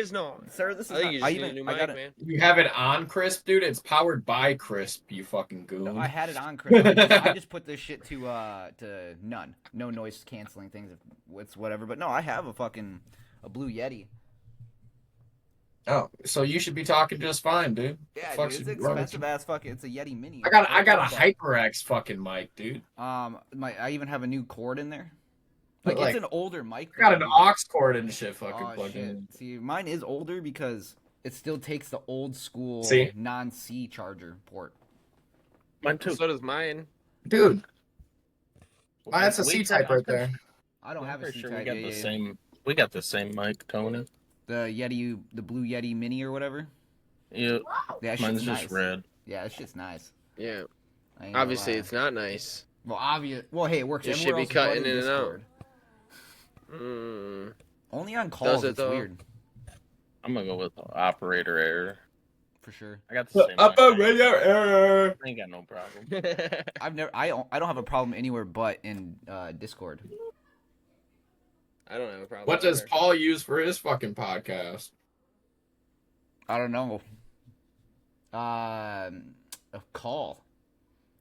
is not. Sir, this is I think not. you just need a new mic, man. You have it on Crisp, dude. It's powered by Crisp. You fucking goon. No, I had it on, Chris. I just put this shit to none. No noise canceling things. It's whatever. But no, I have a Blue Yeti. Oh, so you should be talking just fine, dude. Yeah, Fuck dude, it's should be wrong with expensive as fucking. It's a Yeti Mini. you? I got a HyperX fucking mic, dude. I even have a new cord in there. Like it's an older mic. I got an aux cord and shit fucking Oh plugged shit! in. See, mine is older because it still takes the old school non-C charger port. Mine too. So does mine. Dude. That's a C type right there. I don't have a C sure type. we got the same. We got the same mic, Tony. The Yeti, the Blue Yeti Mini or whatever. Yeah. Yeah, Mine's nice. just red. Yeah, that shit's nice. Yeah. Obviously, Obviously, it's not nice. Well, obvious. Well, hey, it works. It everywhere should be else but cutting in and Discord. Only on calls. Does it, it's though? weird. I'm gonna go with operator error. For sure. I got the same. Operator error. I ain't got no problem. I don't have a problem anywhere but in Discord. I don't have a problem. What does either. Paul use for his fucking podcast? I don't know. A call.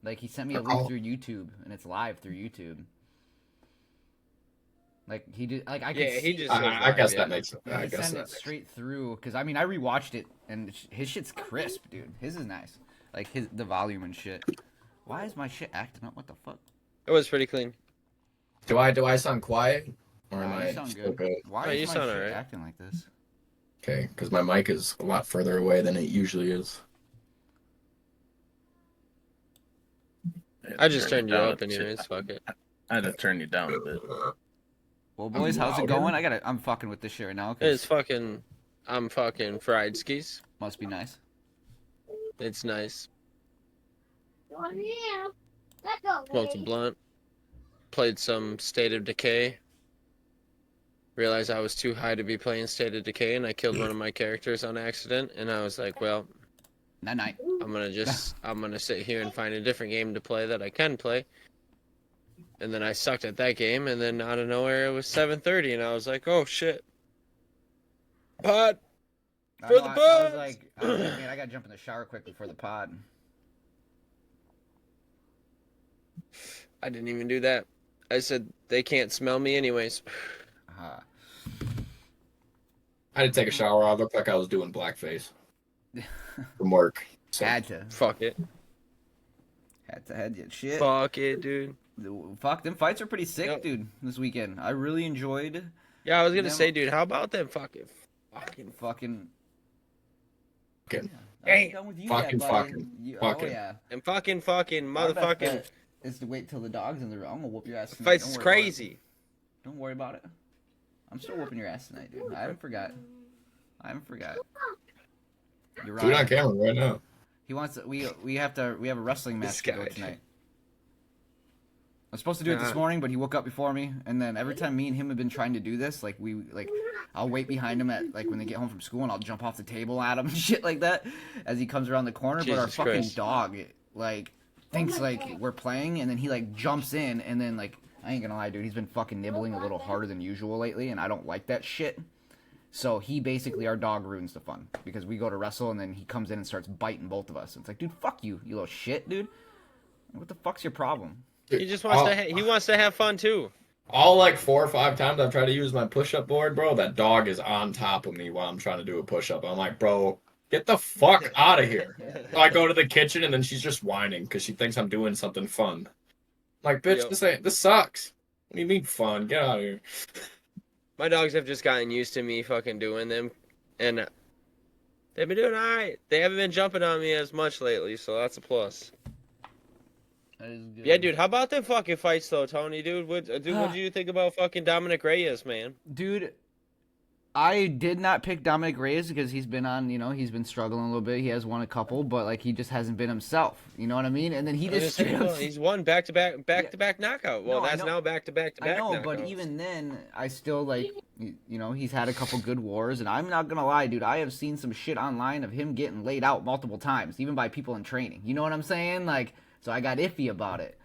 Like he sent me a link through YouTube, and it's live through YouTube. Like he did. Like I could. Yeah, he see, just. I guess that makes it. I he guess sent that it straight through because I mean I rewatched it and his shit's crisp, dude. His is nice. Like the volume and shit. Why is my shit acting up? What the fuck? It was pretty clean. Do I sound quiet? Or am Nah, I you sound still good. Why Oh, you is my sound shit alright. acting like this? Okay, because my mic is a lot further away than it usually is. I just turned you up anyways. Fuck it. I had to turn you down a bit. Well, boys, how's it louder. going? I'm fucking with this shit right now. 'Cause It's fucking. I'm fucking fried skis. must be nice. It's nice. Let's go. Smoked a blunt. Played some State of Decay. Realized I was too high to be playing State of Decay, and I killed one of my characters on accident. And I was like, well, Night. I'm gonna sit here and find a different game to play that I can play. And then I sucked at that game, and then out of nowhere it was 7:30, and I was like, oh shit. Pod. For the I was buzz! like, man, I gotta jump in the shower quick before the pod. I didn't even do that. I said they can't smell me anyways. I did take a shower. I looked like I was doing blackface from work. So. Had to Fuck it. get shit. Fuck it, dude. Fuck, them fights are pretty sick, Yep. dude. This weekend, I really enjoyed. Yeah, I was gonna Them- say, dude, how about them fucking. Fucking. Fucking. I'm done with you Fucking, yet, buddy. fucking, You, fucking. Oh yeah. And fucking My best motherfucking. bet is to wait till the dog's in the room. I'm gonna whoop your ass. Tonight. Fights Don't is worry about it. crazy. Don't worry about it. I'm still whooping your ass tonight, dude. I haven't forgot. You're Do it on right. camera right now. He wants. We have a wrestling match This to go guy. tonight. I was supposed to do it this morning, but he woke up before me. And then every time me and him have been trying to do this, I'll wait behind him at when they get home from school, and I'll jump off the table at him and shit like that as he comes around the corner. But our Jesus fucking Christ. dog thinks we're playing, and then he jumps in, and then I ain't gonna lie, dude, he's been fucking nibbling a little harder than usual lately, and I don't like that shit. So he basically, our dog ruins the fun because we go to wrestle, and then he comes in and starts biting both of us. It's like, dude, fuck you, you little shit, dude. What the fuck's your problem? He just wants he wants to have fun too. All 4 or 5 times I've tried to use my push-up board, bro, that dog is on top of me while I'm trying to do a push-up. I'm like, bro, get the fuck out of here. So I go to the kitchen, and then she's just whining because she thinks I'm doing something fun. I'm like, bitch, Yep. this sucks. What do you mean fun? Get out of here. My dogs have just gotten used to me fucking doing them, and they've been doing alright. They haven't been jumping on me as much lately, so that's a plus. That is good. Yeah, dude, how about them fucking fights though, Tony? Dude, what do you think about fucking Dominic Reyes, man? Dude, I did not pick Dominic Reyes because he's been on, he's been struggling a little bit. He has won a couple, but he just hasn't been himself. You know what I mean? And then he just straight up. He's won back to back knockout. Well, No, I that's know. now back to back I know, knockouts. but even then, I still he's had a couple good wars, and I'm not gonna lie, dude. I have seen some shit online of him getting laid out multiple times, even by people in training. You know what I'm saying? So I got iffy about it.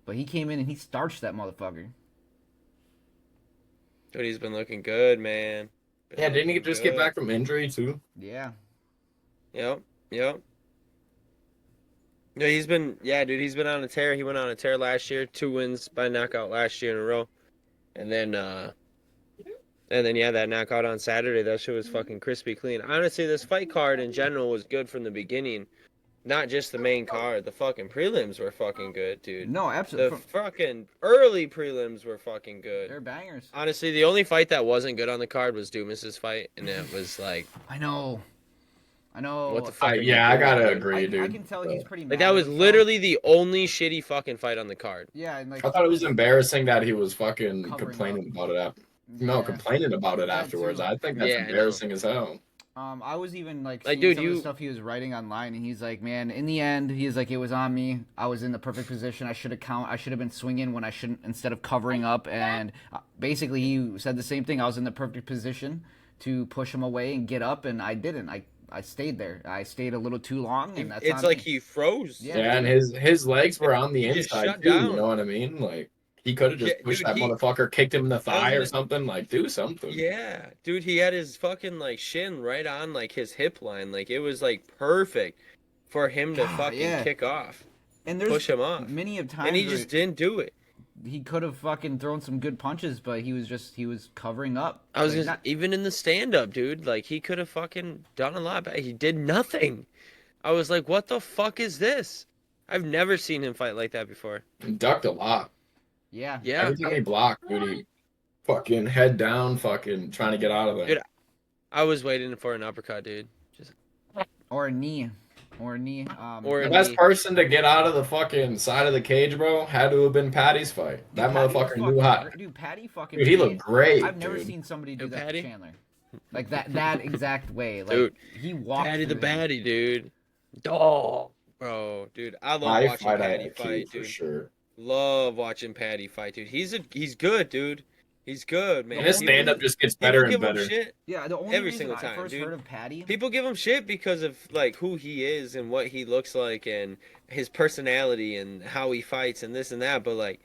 But he came in and he starched that motherfucker. Dude, he's been looking good, man. Yeah, didn't he just get Good. back from injury too? Yeah. Yep. Yep. Yeah, he's been on a tear. He went on a tear last year, 2 wins by knockout last year in a row. And then yeah, that knockout on Saturday, that shit was fucking crispy clean. Honestly, this fight card in general was good from the beginning. Not just the main card. The fucking prelims were fucking good, dude. No, The absolutely. fucking early prelims were fucking good. They're bangers. Honestly, the only fight that wasn't good on the card was Dumas's fight, and it was like, I know. what the fuck? are you Yeah, I doing, gotta dude? agree, dude. I can tell he's pretty mad. Like, that at was himself. literally the only shitty fucking fight on the card. Yeah, and like I thought it was embarrassing that he was fucking Covering complaining about it. yeah. Complaining about it That afterwards. too. I think that's Yeah, I know. embarrassing as hell. I was even like Like, seeing dude, some of the you- stuff he was writing online, and he's like, "Man, in the end, he's like, it was on me. I was in the perfect position. I should have been swinging when I shouldn't, instead of covering up." And basically, he said the same thing. I was in the perfect position to push him away and get up, and I didn't. I stayed there. I stayed a little too long, and that's It's on like me. he froze. Yeah. Yeah, and his legs were on the He just inside shut too. down. You know what I mean? Like he could have just Yeah, pushed dude, that motherfucker, kicked him in the thigh or gonna- something. Like do something. Yeah, dude, he had his fucking like shin right on like his hip line. Like, it was like perfect for him to God, fucking yeah. kick off, And there's push him off. many of times And he where just didn't do it. he could have fucking thrown some good punches, but he was covering up. I was Like, just, even in the stand up, dude, like, he could have fucking done a lot better. He did nothing. I was like, what the fuck is this? I've never seen him fight like that before. He ducked a lot. yeah. Yeah. Every time he blocked, dude, he fucking head down, fucking trying to get out of there. Dude, I was waiting for an uppercut, dude. Just Or a knee. Or a knee. Or The a best knee. person to get out of the fucking side of the cage, bro, had to have been Patty's fight. That Patty motherfucker fucking- knew how. Dude, Patty fucking. Dude, he looked great. I've never dude. seen somebody do Yo, that Patty? to Chandler. Like that exact way. Like Dude, he walked. Patty the through him. baddie, dude. Dog. Bro, dude, I love My watching fight Patty IQ fight, for dude. sure. Love watching Patty fight, dude. He's good, dude. He's good, man. And his People- stand up just gets people better and give him better. shit. Yeah, the only Every reason single I time, first dude. heard of Patty. People give him shit because of like who he is and what he looks like and his personality and how he fights and this and that, but like,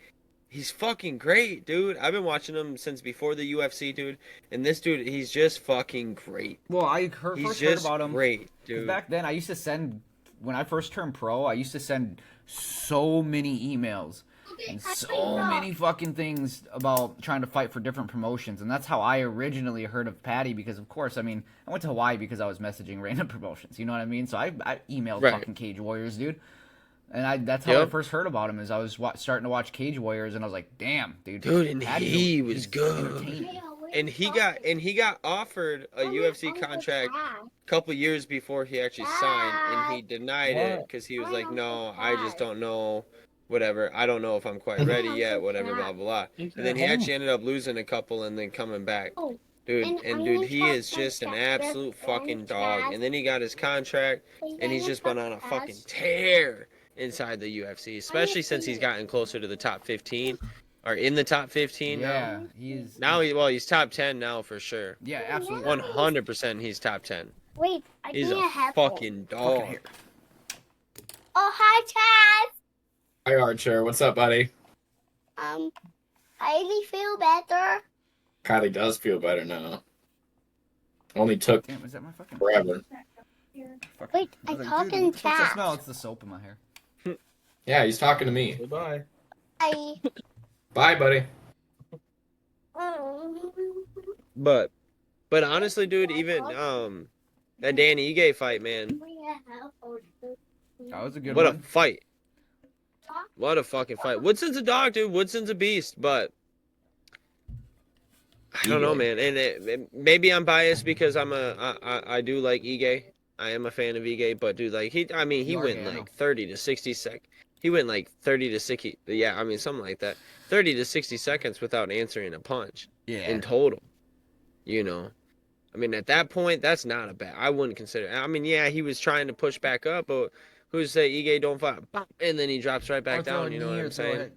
he's fucking great, dude. I've been watching him since before the UFC, dude. And this dude, he's just fucking great. Well, I He's first heard just about him. great, 'cause dude. back then, I used to send when I first turned pro. I used to send so many emails and so many fucking things about trying to fight for different promotions, and that's how I originally heard of Patty. Because of course, I mean, I went to Hawaii because I was messaging random promotions. You know what I mean? So I emailed Right. fucking Cage Warriors, dude. And that's how I Yep. first heard about him. Is I was starting to watch Cage Warriors, and I was like, "Damn, dude!" Dude, and Patty's he was he's good. entertaining. And he got offered a UFC contract a couple years before he actually signed, and he denied it because he was like, "No, I just don't know, whatever. I don't know if I'm quite ready yet, whatever, blah blah blah." And then he actually ended up losing a couple and then coming back, dude. And dude, he is just an absolute fucking dog. And then he got his contract, and he's just been on a fucking tear inside the UFC, especially since he's gotten closer to the top 15, or in the top 15 Yeah, now. he's He's top 10 now for sure. yeah, absolutely. 100% he's top 10. Wait, I He's need a a headphone. fucking dog. here. Oh, hi, Chad. Hi, Archer. What's up, buddy? I really feel better. Patty does feel better now. Only took Damn, is that my fucking? forever. Fuck. Wait, I was I'm like, talking dude, what's that fast. smell? It's the soap in my hair. Yeah, he's talking to me. Goodbye. I. Bye, buddy. But honestly, dude, even that Danny Ige fight, man, That was a good what a one. fight. What a fucking fight. Woodson's a dog, dude. Woodson's a beast, but I don't know, man. And maybe I'm biased because I do like Ige. I am a fan of Ige, but dude, like he You are went gay, I know. like 30 to 60 seconds. He went like 30 to 60. Yeah, I mean something like that. 30 to 60 seconds without answering a punch Yeah. in total. You know, I mean at that point that's not a bad. I wouldn't consider. I mean, yeah, he was trying to push back up, but who's to say Ige don't fight? Bop, and then he drops right back Or throw a down. You know knee what or I'm throw saying? it.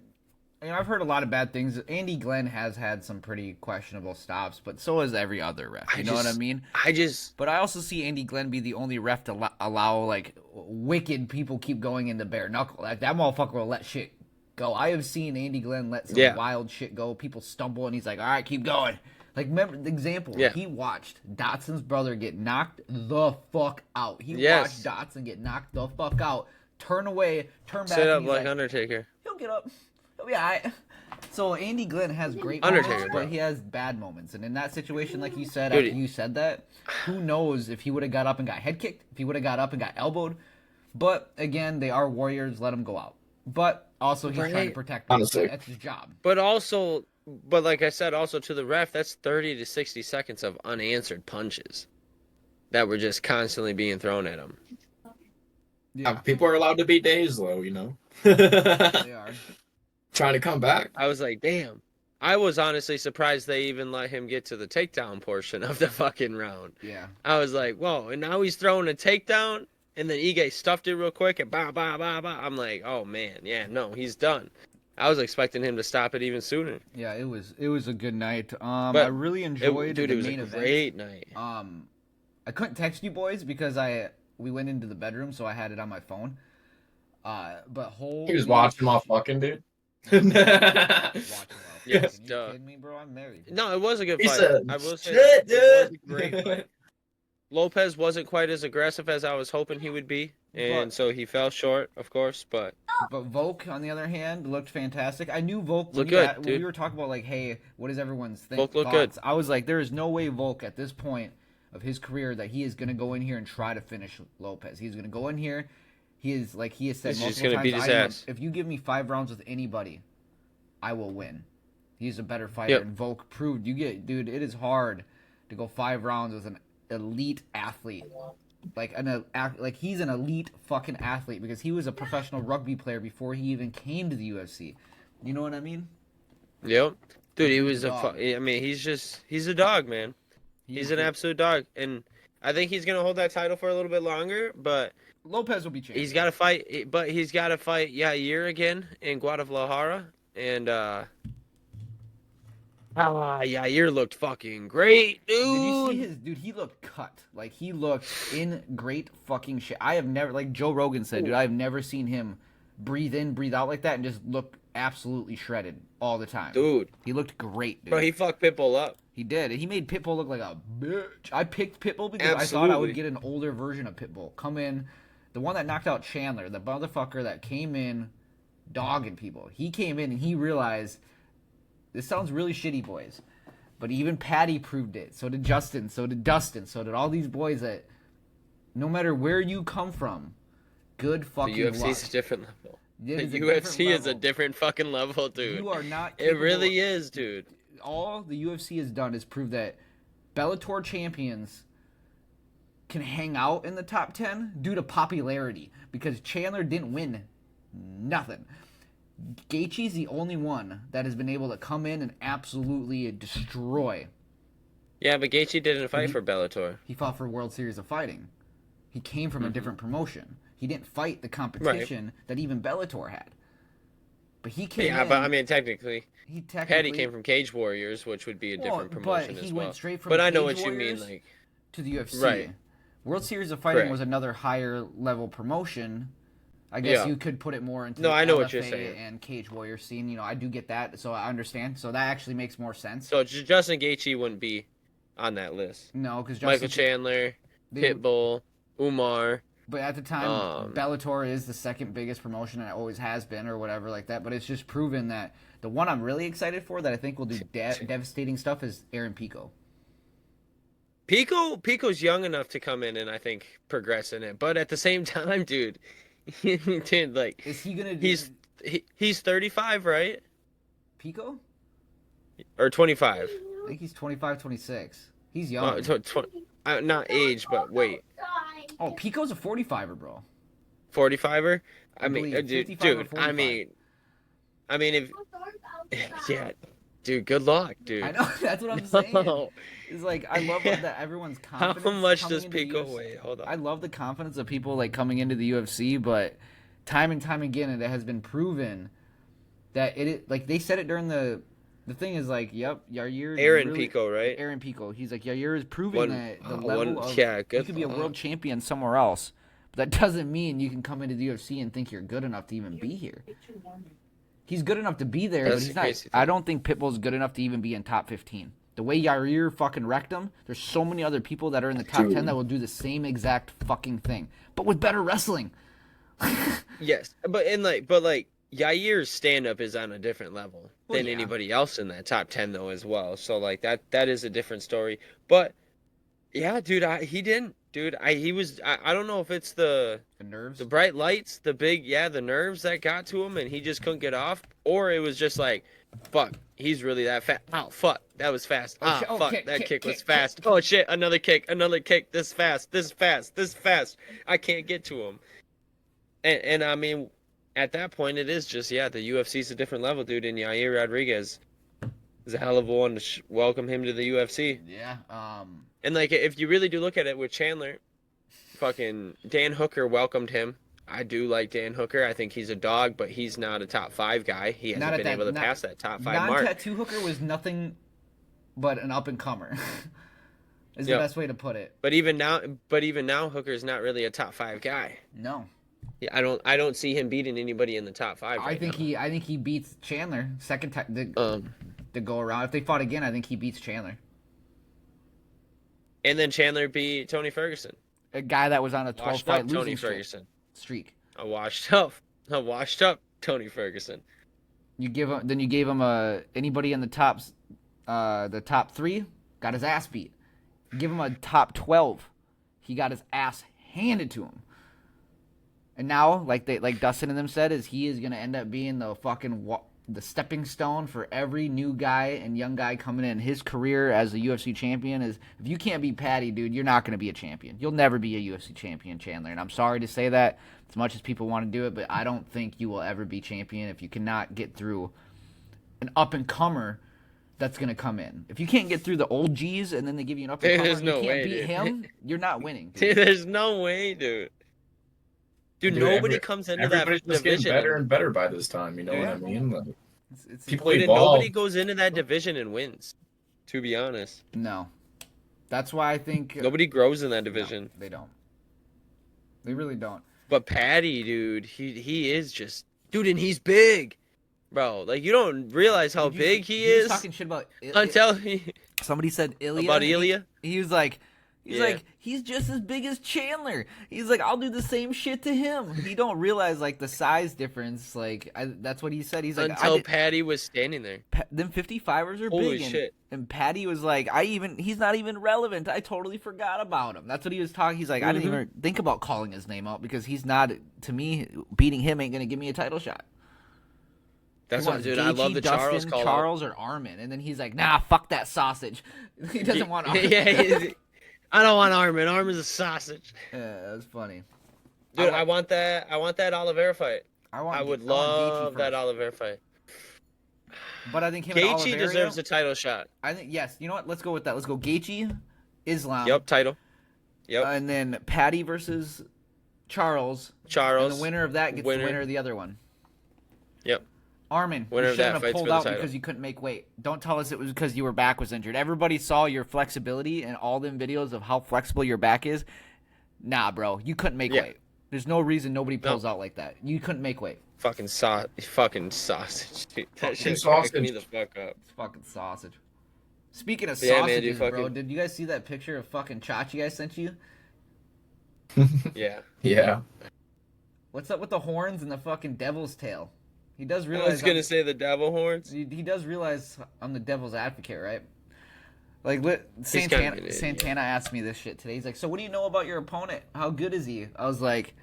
You know, I've heard a lot of bad things. Andy Glenn has had some pretty questionable stops, but so has every other ref. You know what I mean? I just But I also see Andy Glenn be the only ref to allow like wicked people keep going into bare knuckle. Like that motherfucker will let shit go. I have seen Andy Glenn let some Yeah. wild shit go. People stumble and he's like, "All right, keep going." Like, remember the example? Yeah. He watched Dotson's brother get knocked the fuck out. He Yes. watched Dotson get knocked the fuck out, turn away, turn back, Sit and up he's like like, Undertaker. he'll get up. He'll be alright. So Andy Glenn has great Undertaker, moments, bro. but he has bad moments. And in that situation, like you said, Dude, after you said that, who knows if he would have got up and got head kicked, if he would have got up and got elbowed. But again, they are warriors. Let him go out. But also, he's trying to Right. protect them. Honestly. That's his job. But like I said, also to the ref, that's 30 to 60 seconds of unanswered punches that were just constantly being thrown at him. Yeah, People are allowed to be dazed, though, you know. they are. Trying to come back. I was like, damn. I was honestly surprised they even let him get to the takedown portion of the fucking round. Yeah. I was like, whoa, and now he's throwing a takedown, and then Ige stuffed it real quick, and bah, bah, bah, bah. I'm like, oh, man, yeah, no, he's done. I was expecting him to stop it even sooner. Yeah, it was a good night. I But really enjoyed Dude, the it was main a event. great night. I couldn't text you boys because we went into the bedroom, so I had it on my phone. But He was watching my fucking dude. Yes, Are you duh. kidding me, bro? I'm married. No, it was a good He fight. said, I will say shit, it was a dude. great fight. Lopez wasn't quite as aggressive as I was hoping he would be, and But- so he fell short, of course. But But Volk, on the other hand, looked fantastic. I knew Volk Looked when good, when dude. we were talking about like, hey, what is everyone's Volk looked good. thoughts? I was like, there is no way Volk at this point of his career that he is going to go in here and try to finish Lopez. He's going to go in here. He is like he has said He's just multiple gonna times. beat his ass. If you give me 5 rounds with anybody, I will win. He's a better fighter, Yep. and Volk proved. Dude, it is hard to go 5 rounds with an elite athlete. Like he's an elite fucking athlete because he was a professional rugby player before he even came to the UFC. You know what I mean? yep, dude, he was Dog. I mean, he's a dog, man. He's an absolute dog, and I think he's gonna hold that title for a little bit longer. But Lopez will be champion. he's got to fight. But he's got to fight Yair again in Guadalajara, and Yair looked fucking great, Did you see dude. his dude? He looked cut. Like he looked in great fucking shit. I have never, like Joe Rogan said, dude. I have never seen him breathe in, breathe out like that, and just look absolutely shredded all the time. Dude, He looked great, dude. bro, he fucked Pitbull up. He did. He made Pitbull look like a bitch. I picked Pitbull because I thought I would Absolutely. get an older version of Pitbull. Come in, the one that knocked out Chandler, the motherfucker that came in dogging people. He came in and he realized this sounds really shitty, boys. But even Patty proved it. So did Justin. So did Dustin. So did all these boys that no matter where you come from, good The fucking UFC luck. is a different level. It The is a UFC different is a level. different fucking level, dude. You are not It capable- really is, dude. all the UFC has done is prove that Bellator champions can hang out in the top 10 due to popularity because Chandler didn't win nothing. Gaethje's the only one that has been able to come in and absolutely destroy. Yeah, but Gaethje didn't fight He- for Bellator. He fought for World Series of Fighting. He came from a Mm-hmm. different promotion. He didn't fight the competition that even Bellator had. But he came Yeah, in. but I mean, technically, he technically Patty came from Cage Warriors, which would be a different Well, promotion but he as went well. straight from But I know Cage what you mean, Warriors like, to the UFC. Right. World Series of Fighting Correct. was another higher level promotion. I guess Yeah. you could put it more into No, the I know what you're LFA saying. and Cage Warrior scene. You know, I do get that, so I understand. So that actually makes more sense. so Justin Gaethje wouldn't be on that list. No, because Michael Chandler, Pitbull, Umar. But at the time, Um, Bellator is the second biggest promotion, and it always has been, or whatever like that. But it's just proven that the one I'm really excited for that I think will do devastating stuff is Aaron Pico. Pico's young enough to come in and I think progress in it, but at the same time, dude, like Is he gonna do he's 35, right? Pico? Or 25? I think he's 25, 26. He's young. Not age, but wait, Oh, Pico's a 45er, bro. 45er. I mean, believe, dude, 55 or I 45. mean, if yeah, dude, good luck, dude. I know that's what I'm saying. No. It's like I love that everyone's How confidence. much coming does into the Pico UFC. weigh? Hold on. I love the confidence of people like coming into the UFC, but time and time again, it has been proven that like they said it during the thing is like, yep, Yair. is Aaron really- Pico, right? Aaron Pico. He's like Yair is proving One- that the one- level of yeah, you good could be a luck. world champion somewhere else, but that doesn't mean you can come into the UFC and think you're good enough to even be here. He's good enough to be there, That's but he's the not. crazy thing. I don't think Pitbull's good enough to even be in top 15. The way Yair fucking wrecked him, there's so many other people that are in the top 10 that will do the same exact fucking thing, but with better wrestling. Yes, but Yair's stand up is on a different level Well, than yeah. anybody else in that top 10 though as well. So like that is a different story. But yeah, dude, he didn't. Dude, I don't know if it's the nerves. the bright lights, the nerves that got to him and he just couldn't get off, or it was just like, fuck, he's really that fast. Oh fuck, that was fast. Oh, shit. Oh, Fuck, kick, that kick, kick was kick, fast. Oh shit, another kick, this fast. I can't get to him. And I mean, at that point, it is just, the UFC's a different level, dude. And Yair Rodriguez is a hell of a one to welcome him to the UFC. Yeah. And, like, if you really do look at it with Chandler, fucking Dan Hooker welcomed him. I do like Dan Hooker. I think he's a dog, but he's not a top 5 guy. He hasn't been able to pass that top 5 mark. Non-tattoo Hooker was nothing but an up-and-comer. Is the Yep. best way to put it. But even now, Hooker's not really a top 5 guy. No. Yeah, I don't see him beating anybody in the top 5 right I think he beats Chandler second time to go around. If they fought again, I think he beats Chandler. And then Chandler beat Tony Ferguson. A guy that was on a Washed 12-fight up Tony losing Ferguson. streak. A washed up Tony Ferguson. You gave him anybody in the top 3 got his ass beat. You give him a top 12, he got his ass handed to him. And now, like Dustin and them said, he is gonna end up being the fucking the stepping stone for every new guy and young guy coming in. His career as a UFC champion is, if you can't beat Patty, dude, you're not gonna be a champion. You'll never be a UFC champion, Chandler. And I'm sorry to say that, as much as people want to do it, but I don't think you will ever be champion if you cannot get through an up and comer that's gonna come in. If you can't get through the old G's and then they give you an up and comer There's and you no can't way, beat dude. him, you're not winning. Dude, there's no way, dude. Dude, nobody comes into that Everybody's just getting division. better and better by this time. You know Yeah. what I mean? Like, It's people Dude, and evolve. nobody goes into that division and wins. To be honest, No. That's why I think nobody grows in that No, division. they don't. They really don't. But Patty, dude, he is just, dude, and he's big, bro. Like you don't realize how Dude, big he was is talking shit about until he somebody said Ilya. about Ilya. He was like, Yeah. he's just as big as Chandler. He's like, I'll do the same shit to him. He don't realize like the size difference. Like that's what he said. He's like, Until Patty was standing there. them 55ers are Holy big. shit. And Patty was like, he's not even relevant. I totally forgot about him. That's what he was talking. He's like, I didn't even think about calling his name out because he's not, to me, beating him ain't gonna give me a title shot. That's He what, wants dude. I love Gaethje, the Dustin, Charles call. Charles or Armin, and then he's like, nah, fuck that sausage. He doesn't want Armin. Yeah, I don't want Armin. Armin's a sausage. Yeah, that's funny. Dude, I want that Oliveira fight. I would Gaethje love that first. Oliveira fight. But I think him and Gaethje Oliveira, deserves a title shot. I think yes. You know what? Let's go with that. Let's go Gaethje, Islam. Yep, title. Yep, And then Patty versus Charles. Charles. And the winner of that gets the winner of the other one. Yep. Armin, Winner you of shouldn't that have fights pulled for the out title. because you couldn't make weight. Don't tell us it was because your back was injured. Everybody saw your flexibility and all them videos of how flexible your back is. Nah, bro, you couldn't make Yeah. weight. There's no reason nobody pulls out like that. You couldn't make weight. Fucking sausage, dude. That Fucking shit cracked sausage. me the fuck up. It's fucking sausage. Speaking of Yeah, man, sausages, dude, bro, fucking- did you guys see that picture of fucking Chachi I sent you? Yeah. Yeah. What's up with the horns and the fucking devil's tail? He does I realize was gonna say the devil horns. he does realize I'm the devil's advocate, right? Like He's kinda an idiot. Santana asked me this shit today. He's like, "So what do you know about your opponent? How good is he?" I was like,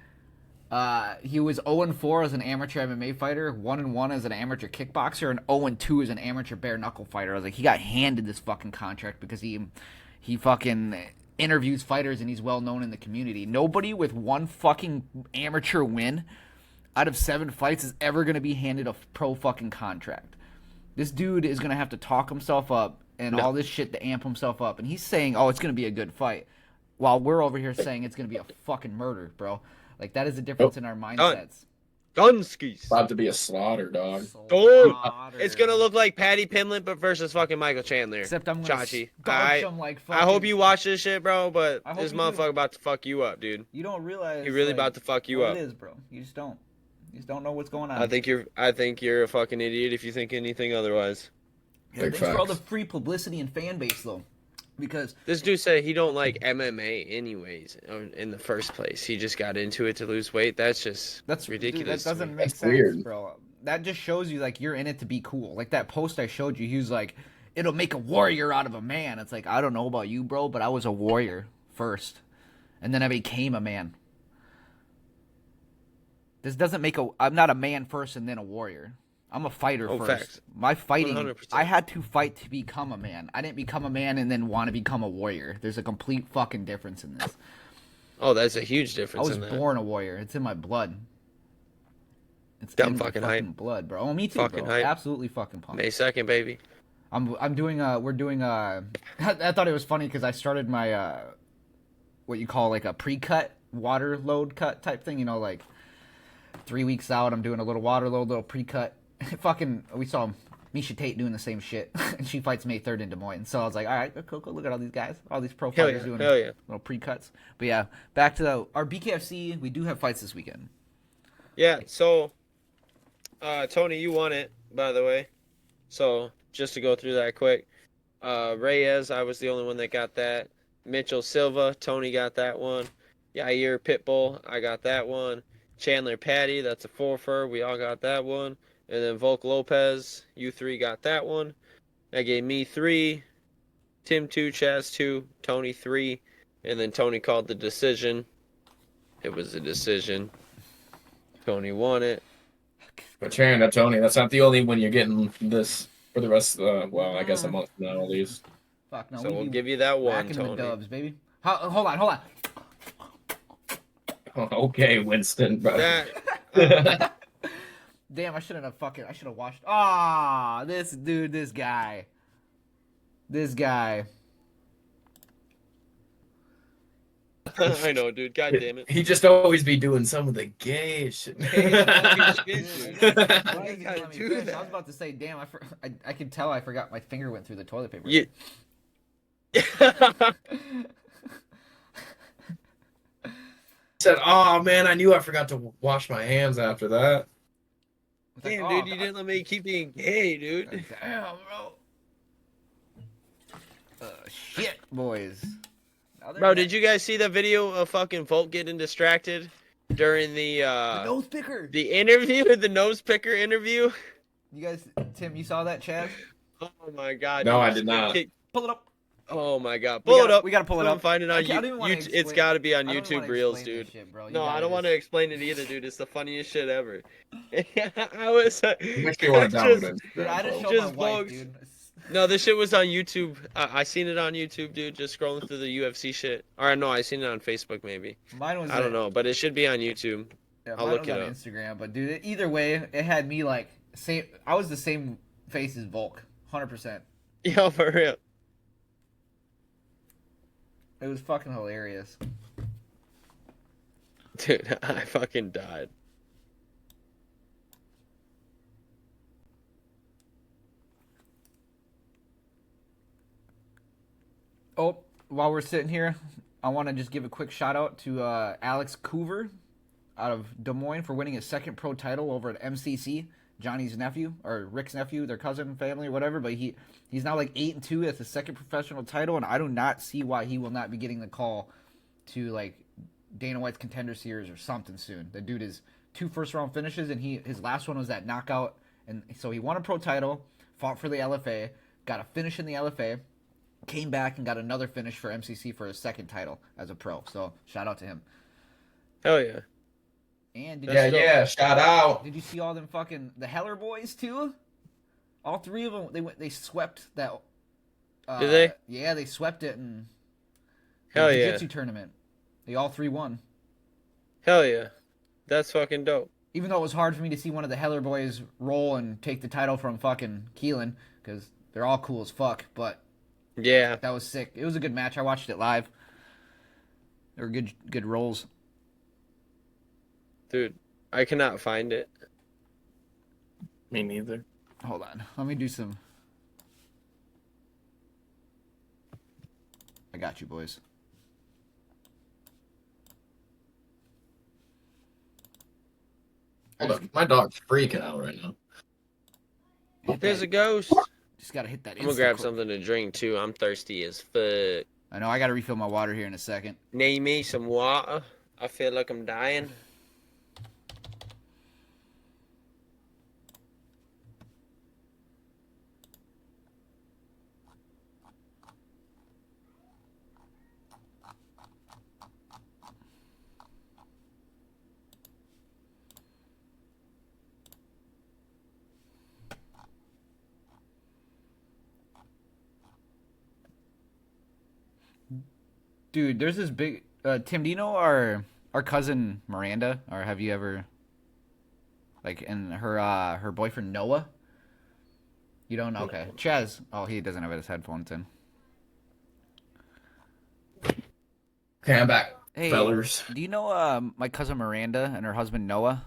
he was 0-4 as an amateur MMA fighter, 1-1 as an amateur kickboxer, and 0-2 as an amateur bare knuckle fighter. I was like, he got handed this fucking contract because he fucking interviews fighters and he's well known in the community. Nobody with one fucking amateur win out of 7 fights is ever going to be handed a pro fucking contract. This dude is going to have to talk himself up and all this shit to amp himself up. And he's saying, oh, it's going to be a good fight. While we're over here saying it's going to be a fucking murder, bro. Like, that is the difference in our mindsets. Gunskis. About to be a slaughter, dog. Dude, Slaughter. it's gonna look like Patty Pimblett, but versus fucking Michael Chandler. Except I'm going to Chachi. starch him like fucking... I hope you watch this shit, bro. But I hope this you do. motherfucker about to fuck you up, dude. You don't realize... He really like, about to fuck you what up. it is, bro. You just don't. You just don't know what's going on. I think you're a fucking idiot if you think anything otherwise. Yeah, Big thanks for all the facts. free publicity and fan base though, because This dude said he don't like MMA anyways in the first place. He just got into it to lose weight. That's just that's ridiculous. Dude, that to me. doesn't make That's sense, weird. bro. That just shows you like you're in it to be cool. Like that post I showed you, he was like, "It'll make a warrior out of a man." It's like I don't know about you, bro, but I was a warrior first, and then I became a man. This doesn't make a. I'm not a man first and then a warrior. I'm a fighter Oh, first. facts. My fighting, 100%. I had to fight to become a man. I didn't become a man and then want to become a warrior. There's a complete fucking difference in this. Oh, that's a huge I difference was in that. born a warrior. It's in my blood. It's Dumb in my fucking fucking hype. blood, bro. Oh, me too, Fucking bro. hype. Absolutely fucking pumped. May 2nd, baby. I'm doing we're doing I thought it was funny because I started my what you call like a pre-cut water load cut type thing, you know, like 3 weeks out I'm doing a little water load, little pre-cut. Fucking we saw Misha Tate doing the same shit and she fights May 3rd in Des Moines. So I was like, all right, cool, look at all these guys, all these pro Hell fighters yeah, doing hell yeah. little pre-cuts. But yeah, back to our BKFC, we do have fights this weekend. Yeah, so Tony, you won it, by the way. So just to go through that quick. Reyes, I was the only one that got that. Mitchell Silva, Tony got that one. Yair Pitbull, I got that one. Chandler Patty, that's a 4-fer. We all got that one. And then Volk Lopez, you 3 got that one. That gave me 3. Tim 2, Chaz 2, Tony 3. And then Tony called the decision. It was a decision. Tony won it. But Chan, Tony, that's not the only one you're getting this for the rest of the, well, I guess a month from now at least. Fuck no, So we'll be give you that one, racking the Tony. dubs, baby. Hold on. Okay, Winston, bro. That Damn, I should have watched. This guy. I know, dude. God damn it. He just always be doing some of the gay shit. Why is he gotta let me do finish? that? I was about to say, damn, I can tell I forgot my finger went through the toilet paper. You... Said, "Oh man, I knew I forgot to wash my hands after that." It's like, Damn, oh, dude, you didn't let me keep being gay, dude. Damn, bro. Shit, boys. Bro, did you guys see the video of fucking Volt getting distracted during the nose picker? the interview, the nose picker interview? You guys, Tim, you saw that, Chaz? Oh my god. No, dude, I this did not. kid- Pull it up. Oh my god. We Pull gotta- it up. we gotta pull it Go up. and find it on I don't even wanna YouTube. It's explain- got to be on I don't YouTube wanna Reels, explain this dude. shit, bro. You No, I gotta don't want to just- explain it either, dude. It's the funniest shit ever. I was Makes me want to just- download it. Dude, I just showed Just my wife, bugs. dude. No, this shit was on YouTube. I seen it on YouTube, dude. Just scrolling through the UFC shit. Or no, I seen it on Facebook maybe. Mine was I don't know, but it should be on YouTube. Yeah, I'll mine look was it on up. Instagram, but dude, either way, it had me like same. I was the same face as Volk, 100%. Yo, for real. It was fucking hilarious. Dude, I fucking died. Oh, while we're sitting here, I want to just give a quick shout out to Alex Coover out of Des Moines for winning his second pro title over at MCC. Johnny's nephew or Rick's nephew, their cousin, family, or whatever. But he's now like 8-2 as his second professional title, and I do not see why he will not be getting the call to like Dana White's Contender Series or something soon. The dude is 2 first-round finishes, and his last one was that knockout, and so he won a pro title, fought for the LFA, got a finish in the LFA, came back and got another finish for MCC for his second title as a pro. So shout out to him. Hell yeah. And Yeah, shout out. did you see all them fucking the Heller boys too? All 3 of them, they swept that. Did they? Yeah, they swept it in Hell the yeah. jiu-jitsu tournament. They all 3 won. Hell yeah. That's fucking dope. Even though it was hard for me to see one of the Heller boys roll and take the title from fucking Keelan, because they're all cool as fuck, but Yeah. that was sick. It was a good match. I watched it live. They were good rolls. Dude, I cannot find it. Me neither. Hold on. Let me do some. I got you, boys. Hold up, my dog's freaking out right now. There's a ghost. Just gotta hit that. I'm gonna grab Instacart. something to drink too. I'm thirsty as fuck. I know I gotta refill my water here in a second. Name me some water. I feel like I'm dying. Dude, there's this big Tim, do you know our cousin Miranda? Or have you ever and her boyfriend Noah? You don't know? Okay. Chaz. Oh, he doesn't have his headphones in. Okay, I'm back, Hey, fellers. do you know my cousin Miranda and her husband Noah?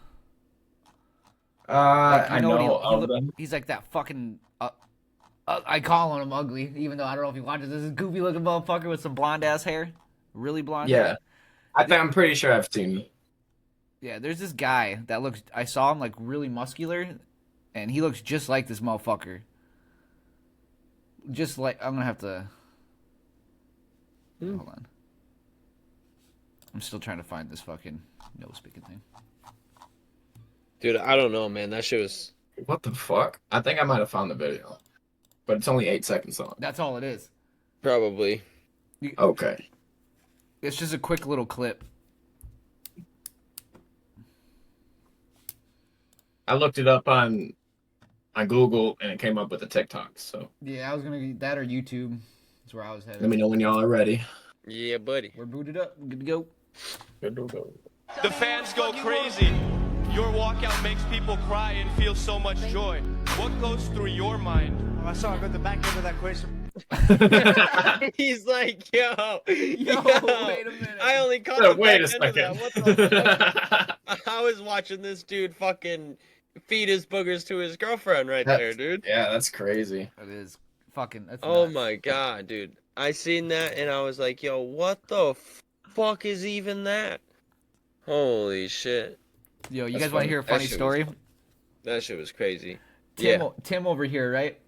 I what know of them. he's like that fucking I call him ugly, even though I don't know if he watches this goofy looking motherfucker with some blonde ass hair. Really blonde Yeah, hair. I'm pretty sure I've seen. Yeah, there's this guy that looks. I saw him like really muscular, and he looks just like this motherfucker. Just like I'm gonna have to. Hold on. I'm still trying to find this fucking no speaking thing. Dude, I don't know, man. That shit was. What the fuck? I think I might have found the video, but it's only 8 seconds long. That's all it is. Probably. Okay. It's just a quick little clip. I looked it up on Google and it came up with the TikTok. So Yeah, I was gonna get that or YouTube. That's where I was headed. let me know when y'all are ready. Yeah, buddy. We're booted up. Good to go. The fans go crazy. Your walkout makes people cry and feel so much joy. What goes through your mind? I saw I got the back end of that question. He's like, yo, wait a minute. I only caught the Wait a back end of that. second. What the fuck? I was watching this dude fucking feed his boogers to his girlfriend right there, dude. Yeah, that's crazy. That is fucking. That's Oh nuts. my god, dude. I seen that and I was like, yo, what the fuck is even that? Holy shit. Yo, you That's guys want to funny. hear a That funny shit was story? fun. That shit was crazy. Tim, Yeah. Tim over here, right?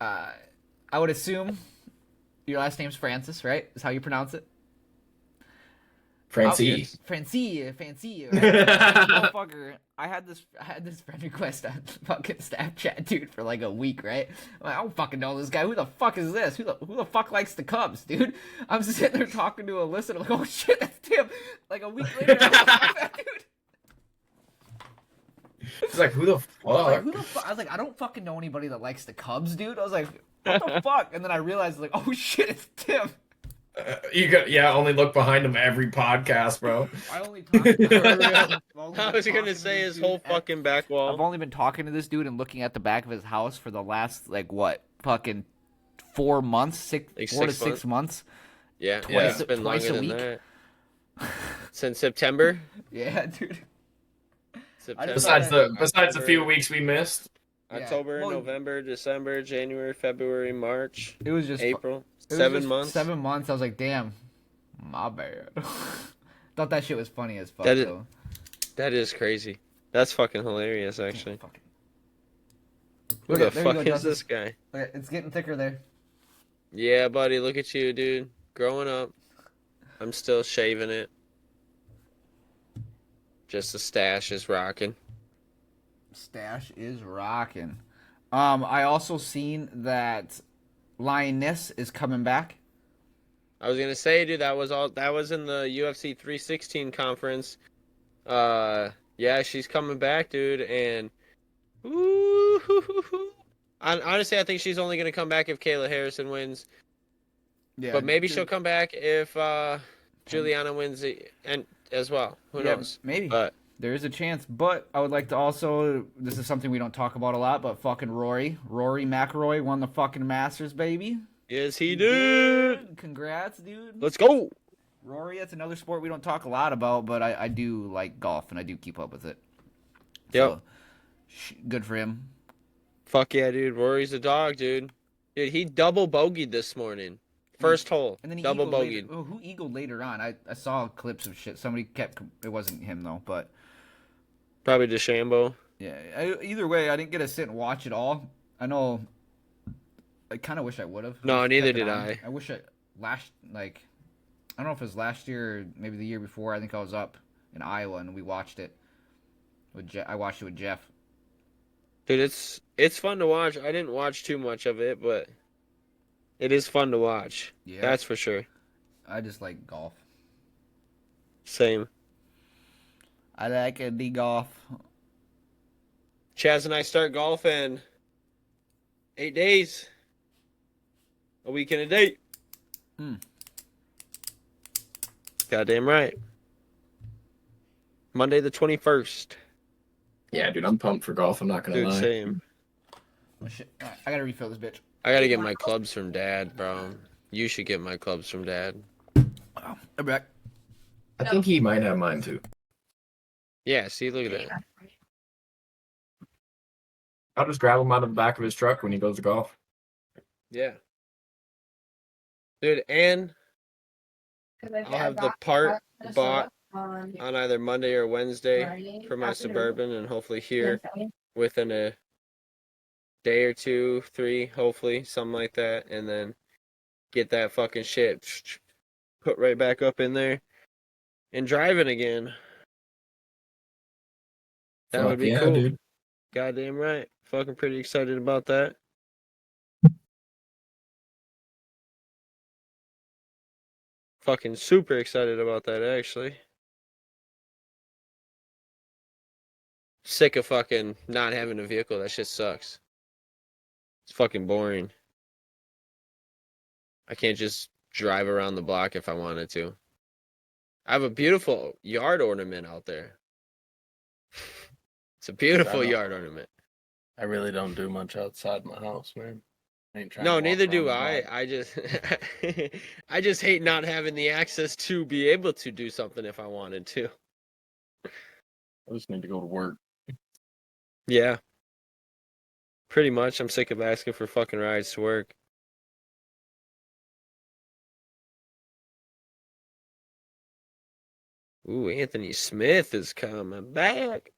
I would assume your last name's Francis, right? Is how you pronounce it? Francie. Fancy. Right? Motherfucker, I had this friend request on fucking Snapchat, dude, for like a week, right? I'm like, I don't fucking know this guy. Who the fuck is this? Who the fuck likes the Cubs, dude? I'm sitting there talking to Alyssa, and I'm like, oh shit, that's Tim. Like a week later, I'm like, dude. It's like, who the I was like, fuck? who the fuck? I was like, I don't fucking know anybody that likes the Cubs, dude. I was like, what the fuck? And then I realized, like, oh shit, it's Tim. Only look behind him every podcast, bro. I only talk to I was gonna say his whole fucking back I've wall. only been talking to this dude and looking at the back of his house for the last fucking 4 months, Like 4 to 6 6 months. Yeah, Twice- it's been twice longer a than week. that. Since September. Yeah, dude. September. Besides the few weeks we missed. Yeah. October, Well, November, December, January, February, March, It was just April. it was 7 just months. 7 months. I was like, damn, my bad. Thought that shit was funny as fuck. That is- though. That is crazy. That's fucking hilarious, actually. Fucking- Who Okay, the there you fuck go, is Justin. this guy? Okay, it's getting thicker there. Yeah, buddy, look at you, dude. Growing up. I'm still shaving it. Just the stash is rocking. Stash is rocking. I also seen that Lioness is coming back. I was gonna say, dude, that was in the UFC 316 conference. Yeah, she's coming back, dude, and honestly, I think she's only gonna come back if Kayla Harrison wins. Yeah, But maybe dude. she'll come back if Juliana wins and as well. Who Yeah, knows? maybe. But There is a chance, but I would like to also. This is something we don't talk about a lot, but fucking Rory McIlroy won the fucking Masters, baby. yes, he did. Congrats, dude. Let's go. Rory, that's another sport we don't talk a lot about, but I do like golf and I do keep up with it. Yep. So, good for him. Fuck yeah, dude. Rory's a dog, dude. Dude, he double bogeyed this morning. First hole. And then he Double eagled bogeyed. later. Oh, who eagled later on? I saw clips of shit. Somebody kept. It wasn't him though, but Probably DeChambeau. yeah. Either way, I didn't get to sit and watch it all. I know I kind of wish I would have. No, Just neither kept it did on. I. I wish I I don't know if it was last year or maybe the year before. I think I was up in Iowa and we watched it. I watched it with Jeff. Dude, it's fun to watch. I didn't watch too much of it, but it is fun to watch. Yeah. That's for sure. I just like golf. Same. I like the golf. Chaz and I start golf in 8 days. A week and a day. Hmm. Goddamn right. Monday the 21st. Yeah, dude, I'm pumped for golf. I'm not gonna Dude, lie. same. Oh, shit. Alright, I gotta refill this bitch. I gotta get my clubs from Dad, bro. You should get my clubs from Dad. Oh, I'm back. I think he might have mine too. Yeah, see, look at that. I'll just grab him out of the back of his truck when he goes to golf. Yeah. Dude, and I'll have the part bought on either Monday or Wednesday for my Suburban, and hopefully here within a day or 2, 3, hopefully, something like that, and then get that fucking shit put right back up in there and driving again. That would be cool. Dude. Goddamn right. Fucking pretty excited about that. Fucking super excited about that, actually. Sick of fucking not having a vehicle. That shit sucks. It's fucking boring. I can't just drive around the block if I wanted to. I have a beautiful yard ornament out there. It's a beautiful yard ornament. I really don't do much outside my house, man. I ain't trying No, to walk neither around do the I. block. I just I just hate not having the access to be able to do something if I wanted to. I just need to go to work. Yeah. Pretty much. I'm sick of asking for fucking rides to work. Ooh, Anthony Smith is coming back.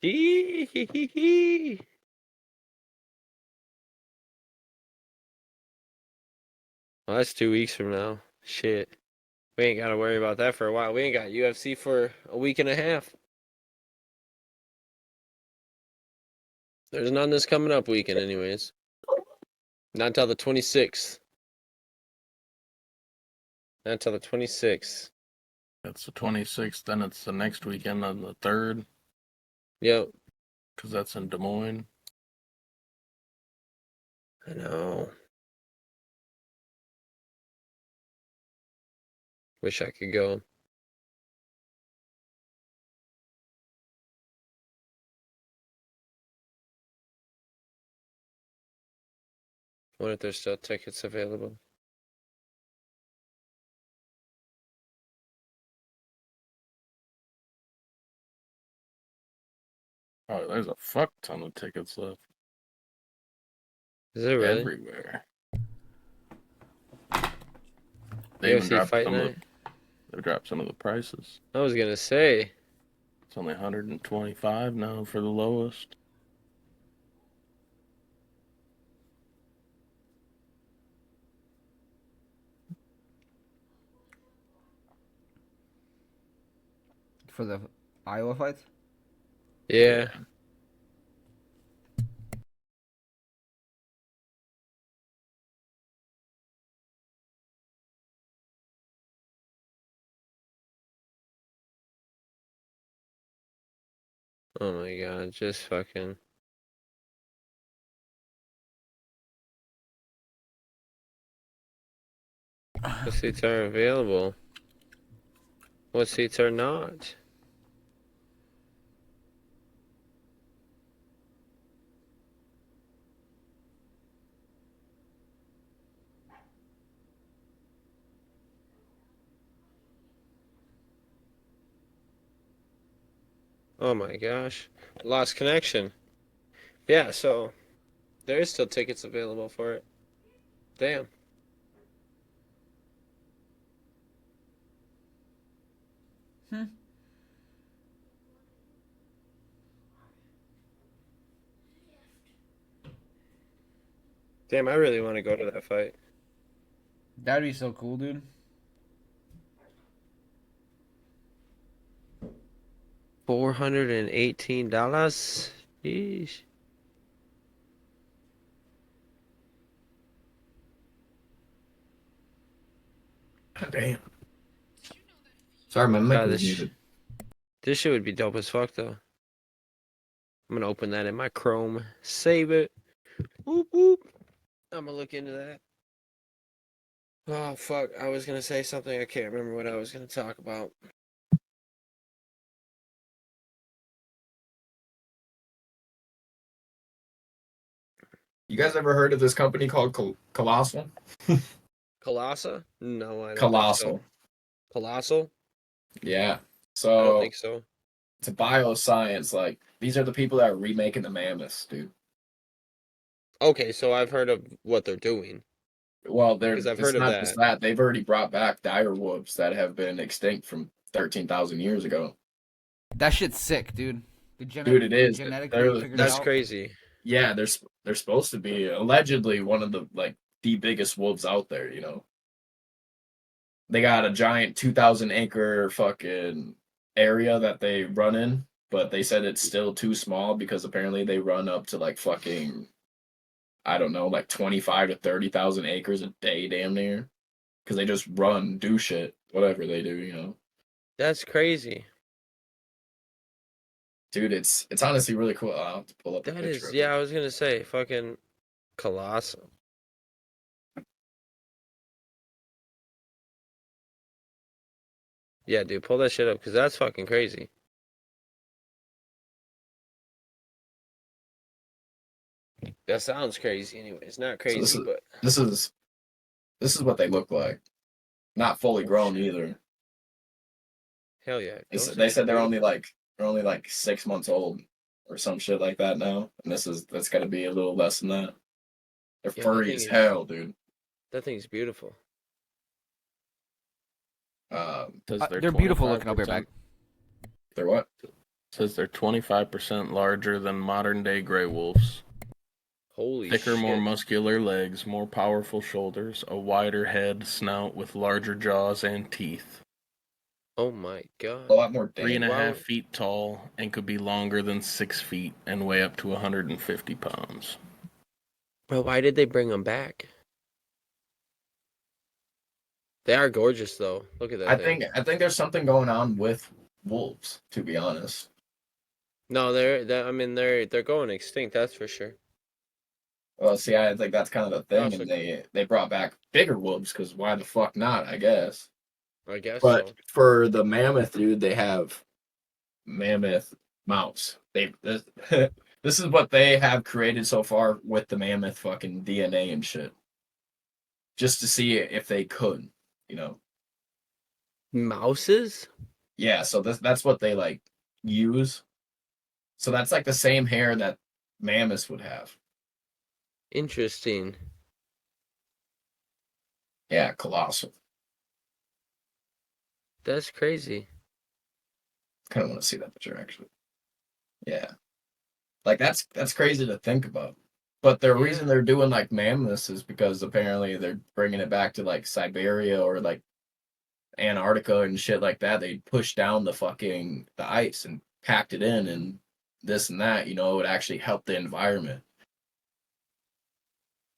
Shee. Well, that's 2 weeks from now. Shit. We ain't got to worry about that for a while. We ain't got UFC for a week and a half. There's none this coming up weekend, anyways. Not until the 26th. Not until the 26th. It's the 26th, then it's the next weekend on the 3rd, Yep. because that's in Des Moines. I know. Wish I could go. Wonder if there's still tickets available. Oh, there's a fuck ton of tickets left. Is it really? Everywhere. They even UFC dropped Fight some of Night? they dropped some of the prices. I was gonna say. It's only 125 now for the lowest. For the Iowa fights? Yeah. Oh my god, just fucking. What seats are available? What seats are not? Oh my gosh. Lost connection. Yeah, so There is still tickets available for it. Damn. Damn, I really want to go to that fight. That'd be so cool, dude. $418. Yeesh. Damn. Sorry, my mic God, was this, muted. this shit would be dope as fuck, though. I'm gonna open that in my Chrome. Save it. Whoop, whoop. I'm gonna look into that. Oh, fuck. I was gonna say something. I can't remember what I was gonna talk about. You guys ever heard of this company called Colossal? Colossa? No, I don't Colossal. think so. Colossal? Yeah. I don't So think so. it's a bioscience. Like, these are the people that are remaking the mammoths, dude. Okay, so I've heard of what they're doing. Well, Because I've it's heard of not just that. They've already brought back dire wolves that have been extinct from 13,000 years ago. That shit's sick, dude. Dude, it is. Genetically They're- figured That's out. crazy. Yeah, they're supposed to be allegedly one of the the biggest wolves out there, you know. They got a giant 2,000 acre fucking area that they run in, but they said it's still too small because apparently they run up to like fucking, I don't know, like 25 to 30,000 acres a day, damn near, because they just run, do shit, whatever they do, you know. That's crazy. Dude, it's honestly really cool. I'll have to pull up a That picture is, of yeah, it. I was gonna say, fucking colossal. Yeah, dude, pull that shit up, because that's fucking crazy. That sounds crazy anyways. Not crazy, is- but This is what they look like. Not fully Oh, grown shit. either. hell yeah. They said they're only like 6 months old or some shit like that now, and that's got to be a little less than that. They're Yeah, that furry thing as is- hell, dude. That thing's beautiful. Says They're beautiful looking. I'll be right 25%. back. They're what? Says they're 25% larger than modern day gray wolves. Holy Thicker, shit. more muscular legs, more powerful shoulders, a wider head, snout with larger jaws and teeth. Oh my god. A lot more 3.5 Wow. feet tall and could be longer than 6 feet and weigh up to 150 pounds. Bro, why did they bring them back? They are gorgeous though. Look at that I thing. think there's something going on with wolves, to be honest. No, they're going extinct, that's for sure. Well, see, I think that's kind of the thing, Also- and they brought back bigger wolves because why the fuck not? I guess. I guess But so. for the mammoth, dude, they have mammoth mouse. This is what they have created so far with the mammoth fucking DNA and shit, just to see if they could, you know. Mouses? Yeah, so that's what they like use. So that's like the same hair that mammoths would have. Interesting. Yeah, colossal. That's crazy. Kind of want to see that picture actually. Yeah, like that's crazy to think about. But the reason they're doing like mammoths is because apparently they're bringing it back to like Siberia or like Antarctica and shit like that. They pushed down the ice and packed it in and this and that. You know, it would actually help the environment.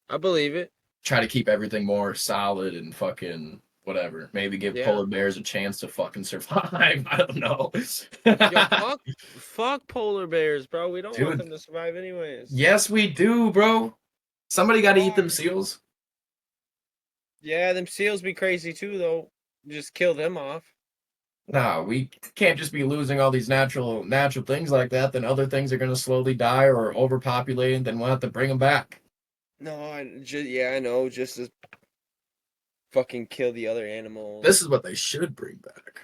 I believe it. Try to keep everything more solid and fucking whatever. Maybe give Yeah. polar bears a chance to fucking survive. I don't know. Yo, fuck polar bears, bro. We don't want Dude. them to survive anyways. Yes, we do, bro. Somebody got to eat them seals. Yeah, them seals be crazy too, though. Just kill them off. No, we can't just be losing all these natural things like that. Then other things are gonna slowly die or overpopulate, and then we'll have to bring them back. No, I know. Just to fucking kill the other animals. This is what they should bring back.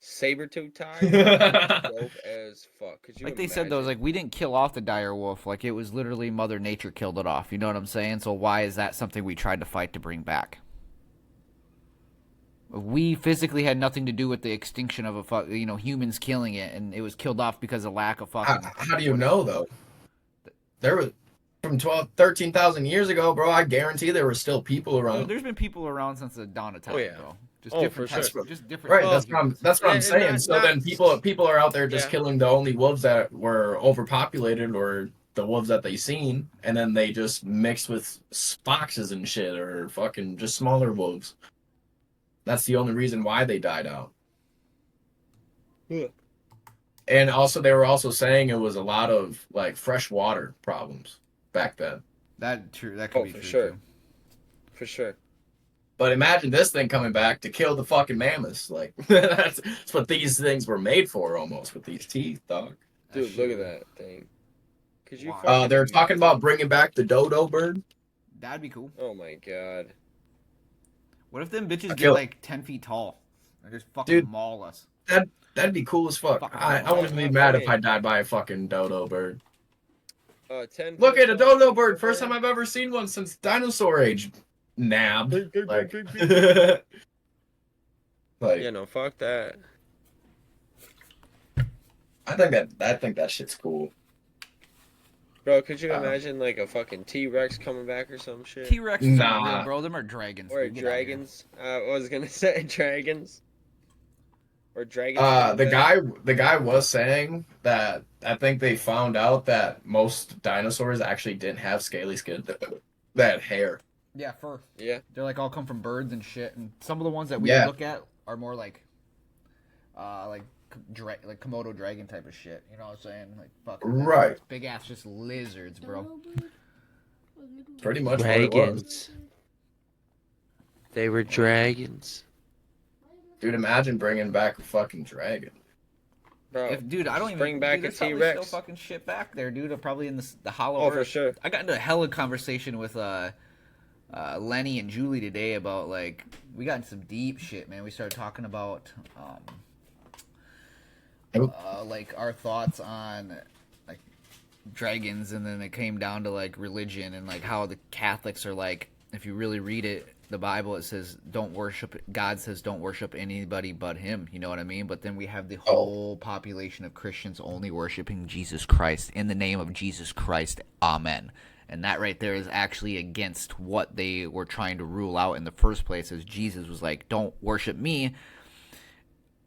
saber-tooth tiger. Dope as fuck. Could you Like they said though, imagine? like we didn't kill off the dire wolf. Like it was literally Mother Nature killed it off. You know what I'm saying? So why is that something we tried to fight to bring back? We physically had nothing to do with the extinction of humans killing it, and it was killed off because of lack of fucking. How do you know though? There was from 13,000 years ago, bro. I guarantee there were still people around. There's been people around since the dawn of time, Oh, yeah. bro. Just Oh, different for types, sure. just different. Right, types that's of what I'm And saying. not- So not- then people are out there just Yeah. killing the only wolves that were overpopulated or the wolves that they seen, and then they just mixed with foxes and shit or fucking just smaller wolves. That's the only reason why they died out. Yeah. And also, they were also saying it was a lot of like fresh water problems back then. That could Oh, be for true sure. too. For sure. But imagine this thing coming back to kill the fucking mammoths. Like that's what these things were made for, almost with these teeth, dog. Dude, That look shit- at that thing. Could you Wow. fucking They're talking about bringing back the dodo bird. That'd be cool. Oh my god. What if them bitches I get kill- like 10 feet tall and just fucking Dude. maul us? That'd be cool as fuck. Fucking I wouldn't be mad if I died by a fucking dodo bird. 10 Look feet at a tall. dodo bird. First time I've ever seen one since dinosaur age. Nabbed. Like, like Yeah, no, fuck that. I think that shit's cool. Bro, could you Uh, imagine like a fucking T-Rex coming back or some shit? T-Rex is not Nah. real, bro. Them are dragons. Or dude. Get outta here. dragons? I was gonna say dragons. Or dragons. coming back. The guy was saying that I think they found out that most dinosaurs actually didn't have scaly skin. They had hair. Yeah, fur. Yeah. They're like all come from birds and shit. And some of the ones that we Yeah. look at are more like Komodo dragon type of shit. You know what I'm saying? Like fucking Right. big ass just lizards, bro. Pretty much what it was. Dragons. They were dragons. Dude, imagine bringing back a fucking dragon. Bro, Dude, I don't even bring back dude, a there's probably T-Rex. Still fucking shit back there, dude. Probably in the Hollow Oh, Earth. for sure. I got into a hella conversation with Lenny and Julie today about like we got into some deep shit, man. We started talking about like our thoughts on like dragons, and then it came down to like religion and like how the Catholics are like. If you really read it, the Bible, it says don't worship. God says don't worship anybody but Him. You know what I mean? But then we have the whole population of Christians only worshiping Jesus Christ in the name of Jesus Christ. Amen. And that right there is actually against what they were trying to rule out in the first place, as Jesus was like, don't worship me.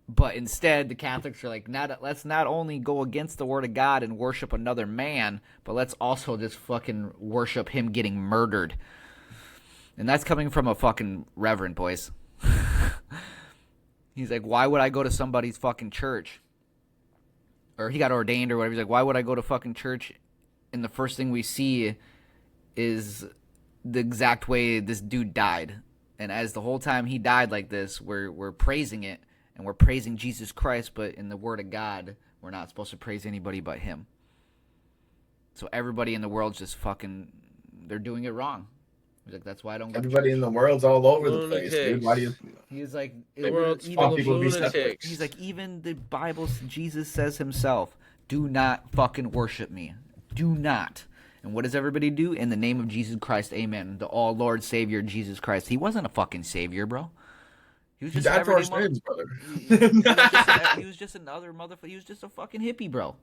But instead, the Catholics are like, let's not only go against the word of God and worship another man, but let's also just fucking worship him getting murdered. And that's coming from a fucking reverend, boys. He's like, why would I go to somebody's fucking church? Or he got ordained or whatever. He's like, why would I go to fucking church? And the first thing we see is the exact way this dude died. And as the whole time he died like this, we're praising it. And we're praising Jesus Christ. But in the word of God, we're not supposed to praise anybody but him. So everybody in the world's just fucking, they're doing it wrong. He's like, that's why I don't go to Everybody church. in the world's all over the place, dude. Lunatics. Why do you? He's like, The world's even- full of people be separate. lunatics. He's like, even the Bible, Jesus says himself, do not fucking worship me. Do not. And what does everybody do? In the name of Jesus Christ, amen. The all Lord Savior, Jesus Christ. He wasn't a fucking savior, bro. He was He just an died for our everyday sins, brother. he was just another motherfucker. He was just a fucking hippie, bro.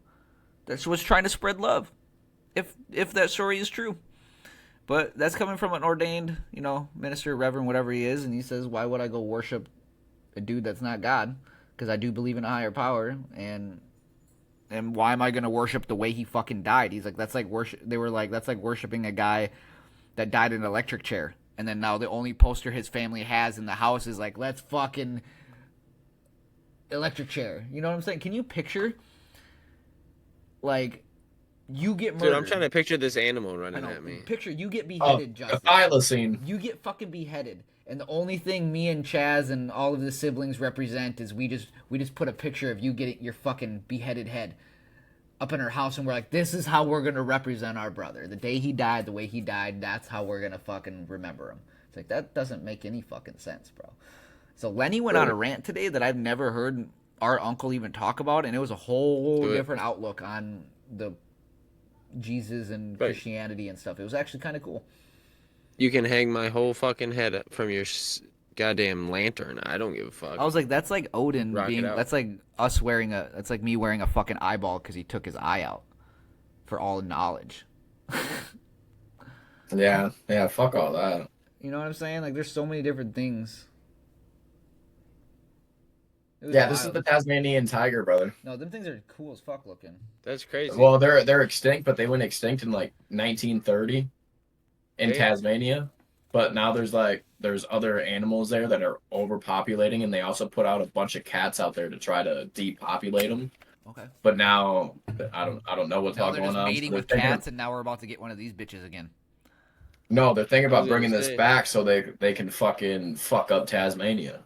That's what's trying to spread love. If that story is true. But that's coming from an ordained, minister, reverend, whatever he is, and he says, why would I go worship a dude that's not God? Because I do believe in a higher power, and why am I going to worship the way he fucking died? He's like, that's like worship. They were like, that's like worshiping a guy that died in an electric chair, and then now the only poster his family has in the house is like, let's fucking electric chair. You know what I'm saying? Can you picture, like, you get murdered? Dude, I'm trying to picture this animal I running know. at me. Picture you get Oh, beheaded, a Justin. thylacine. You get fucking beheaded, and the only thing me and Chaz and all of the siblings represent is we just put a picture of you getting your fucking beheaded head up in our house, and we're like, this is how we're gonna represent our brother. The day he died, the way he died, that's how we're gonna fucking remember him. It's like, that doesn't make any fucking sense, bro. So Lenny went on a rant today that I've never heard our uncle even talk about it, and it was a whole Do it. different outlook on the Jesus and Right. Christianity and stuff. It was actually kind of cool. You can hang my whole fucking head up from your goddamn lantern. I don't give a fuck. I was like, that's like Odin Rock it being. out. That's like us wearing a. That's like me wearing a fucking eyeball because he took his eye out for all knowledge. Yeah, fuck all that. You know what I'm saying? Like, there's so many different things. It was Yeah, this is wild. the Tasmanian tiger, brother. No, them things are cool as fuck looking. That's crazy. Well, they're extinct, but they went extinct in like 1930 in Damn. Tasmania. But now there's other animals there that are overpopulating, and they also put out a bunch of cats out there to try to depopulate them. Okay. But now I don't know what's Now all they're going just on. mating So with they're thinking- cats, and now we're about to get one of these bitches again. No, they're thinking I about was bringing gonna this say. back so they can fucking fuck up Tasmania.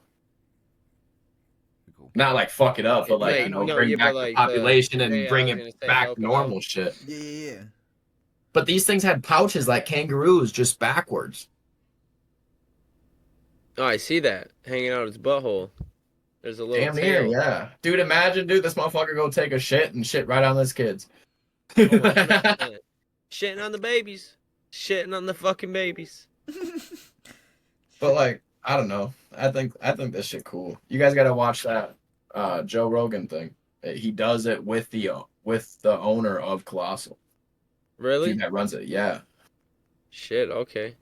Cool. Not like fuck it up, but like Yeah, you know, no, bring yeah, back but the like population and yeah, I bring was it gonna say back help to it normal out. shit. Yeah. But these things had pouches like kangaroos, just backwards. Oh, I see that hanging out his butthole. There's a little Damn near, tail. yeah. Dude, imagine, this motherfucker go take a shit and shit right on this kid's. Oh, 100%. Shitting on the babies. Shitting on the fucking babies. But like, I don't know. I think this shit cool. You guys gotta watch that Joe Rogan thing. He does it with the owner of Colossal. Really? Dude that runs it, yeah. Shit, okay.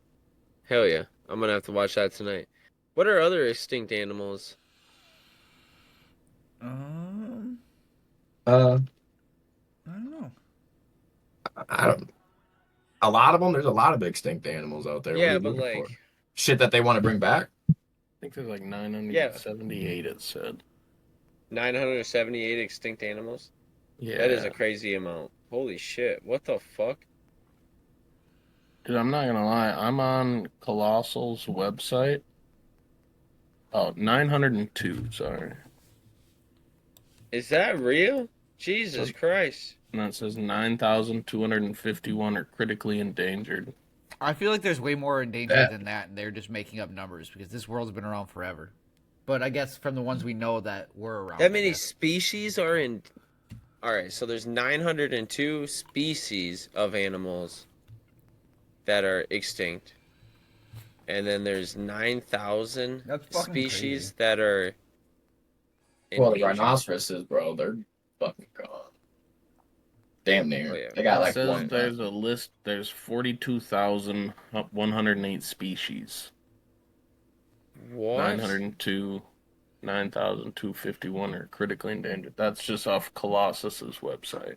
Hell yeah. I'm gonna have to watch that tonight. What are other extinct animals? I Uh, don't know. I don't. A lot of them. There's a lot of extinct animals out there. What are Yeah, you but looking like, for? Shit that they want to bring back. I think there's like 978. It said. 978 extinct animals? Yeah. That is a crazy amount. Holy shit. What the fuck? Dude, I'm not gonna lie. I'm on Colossal's website. Oh, 902. Sorry. Is that real? Jesus Christ. And that says 9,251 are critically endangered. I feel like there's way more endangered That- than that, and they're just making up numbers because this world's been around forever. But I guess from the ones we know that were around. That many yeah. species are in. Alright, so there's 902 species of animals that are extinct. And then there's 9,000 That's fucking species crazy. that are. Well, the endangered. rhinoceroses, bro, they're fucking gone. Damn near. Oh, yeah. They got It like says one. there's a list. There's 42,108 species. What? 902, 9,251 are critically endangered. That's just off Colossus's website.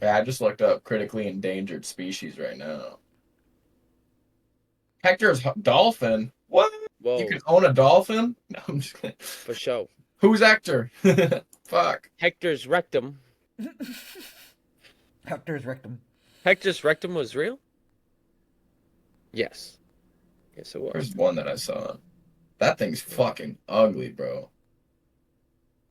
Yeah, I just looked up critically endangered species right now. Hector's dolphin. What? Whoa, You can own a dolphin? No, I'm just kidding. for sure. Who's Hector? Fuck. Hector's rectum. Hector's rectum. Hector's rectum was real? Yes. Yes, it was. There's one that I saw. That thing's fucking ugly, bro.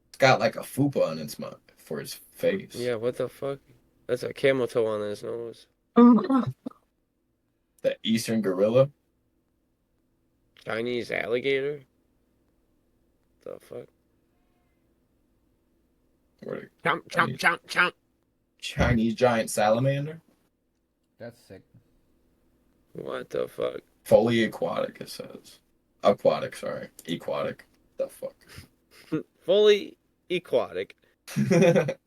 It's got like a fupa on its mouth for its face. Yeah, what the fuck? That's a camel toe on his nose. The eastern gorilla. Chinese alligator? The fuck? Or Chomp, chomp, chomp, chomp. Chinese giant salamander. That's sick. What the fuck? Fully aquatic, it says. Aquatic, sorry. Aquatic. The fuck. Fully aquatic. Is that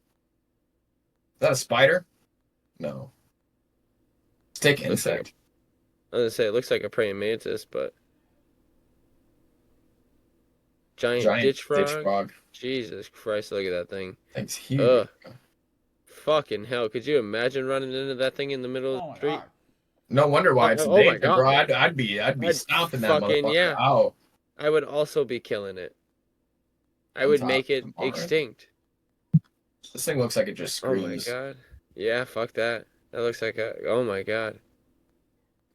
a spider? No. Stick insect. I was gonna say it looks like a praying mantis, but giant ditch frog. Jesus Christ! Look at that thing. Thing's huge. Ugh. Fucking hell! Could you imagine running into that thing in the middle of the street? No wonder why it's Oh my endangered, God. bro. I'd be I'd stomping that fucking- motherfucker yeah. out. I would also be killing it. I On would top make it of the bar. extinct. This thing looks like it just Oh my screams. god. Yeah, fuck that. That looks like a. Oh my god.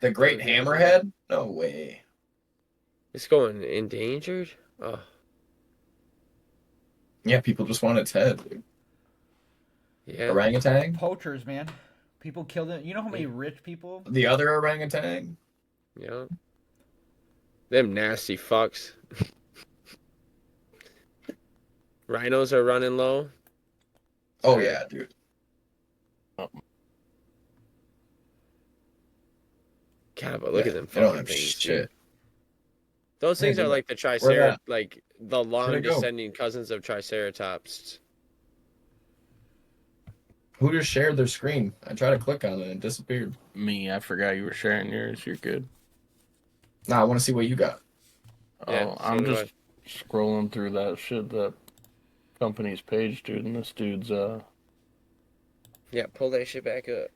The great hammerhead? No way. It's going endangered? Oh. Yeah, people just want its head, dude. Yeah. Orangutan? Poachers, man. People killed it. You know how many rich people? The other orangutan? Yeah. Them nasty fucks. Rhinos are running low. Oh yeah, dude. God, but look Yeah, at them they don't fucking have things, shit. dude. Those things Yeah, are dude. like the Where Tricer, that? like the long Where'd it go? descending cousins of Triceratops. Who just shared their screen? I tried to click on it and it disappeared. Me, I forgot you were sharing yours. You're good. Nah, I want to see what you got. Yeah, Oh, so I'm do just scrolling through that shit, that company's page, dude, and this dude's Yeah, pull that shit back up.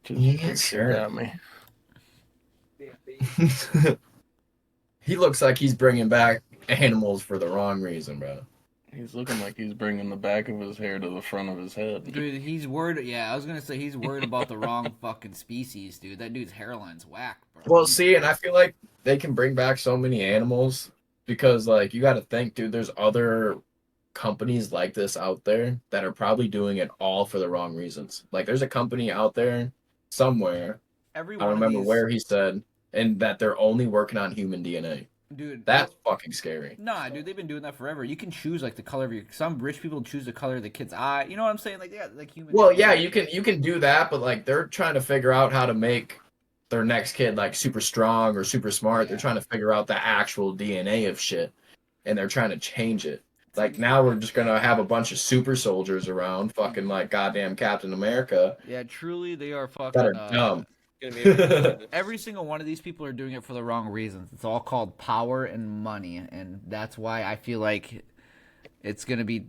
just Yes, picture sir. got me. He looks like he's bringing back animals for the wrong reason, bro. He's looking like he's bringing the back of his hair to the front of his head. Dude, he's worried. Yeah, I was gonna say he's worried about the wrong fucking species, dude. That dude's hairline's whack, bro. Well, see, and I feel like they can bring back so many animals because, like, you got to think, dude, there's other companies like this out there that are probably doing it all for the wrong reasons. Like, there's a company out there somewhere, Every I one don't of remember these, where he said, and that they're only working on human DNA. dude. That's fucking scary. Nah, dude, they've been doing that forever. You can choose like the color of your. Some rich people choose the color of the kid's eye. You know what I'm saying? Like, yeah, like human. Well, yeah, you can do that, but like they're trying to figure out how to make their next kid like super strong or super smart. They're trying to figure out the actual DNA of shit, and they're trying to change it. Like now we're just gonna have a bunch of super soldiers around, fucking like goddamn Captain America, Yeah, truly, they are fucking. that are dumb. Gonna be Every single one of these people are doing it for the wrong reasons. It's all called power and money, and that's why I feel like it's gonna be.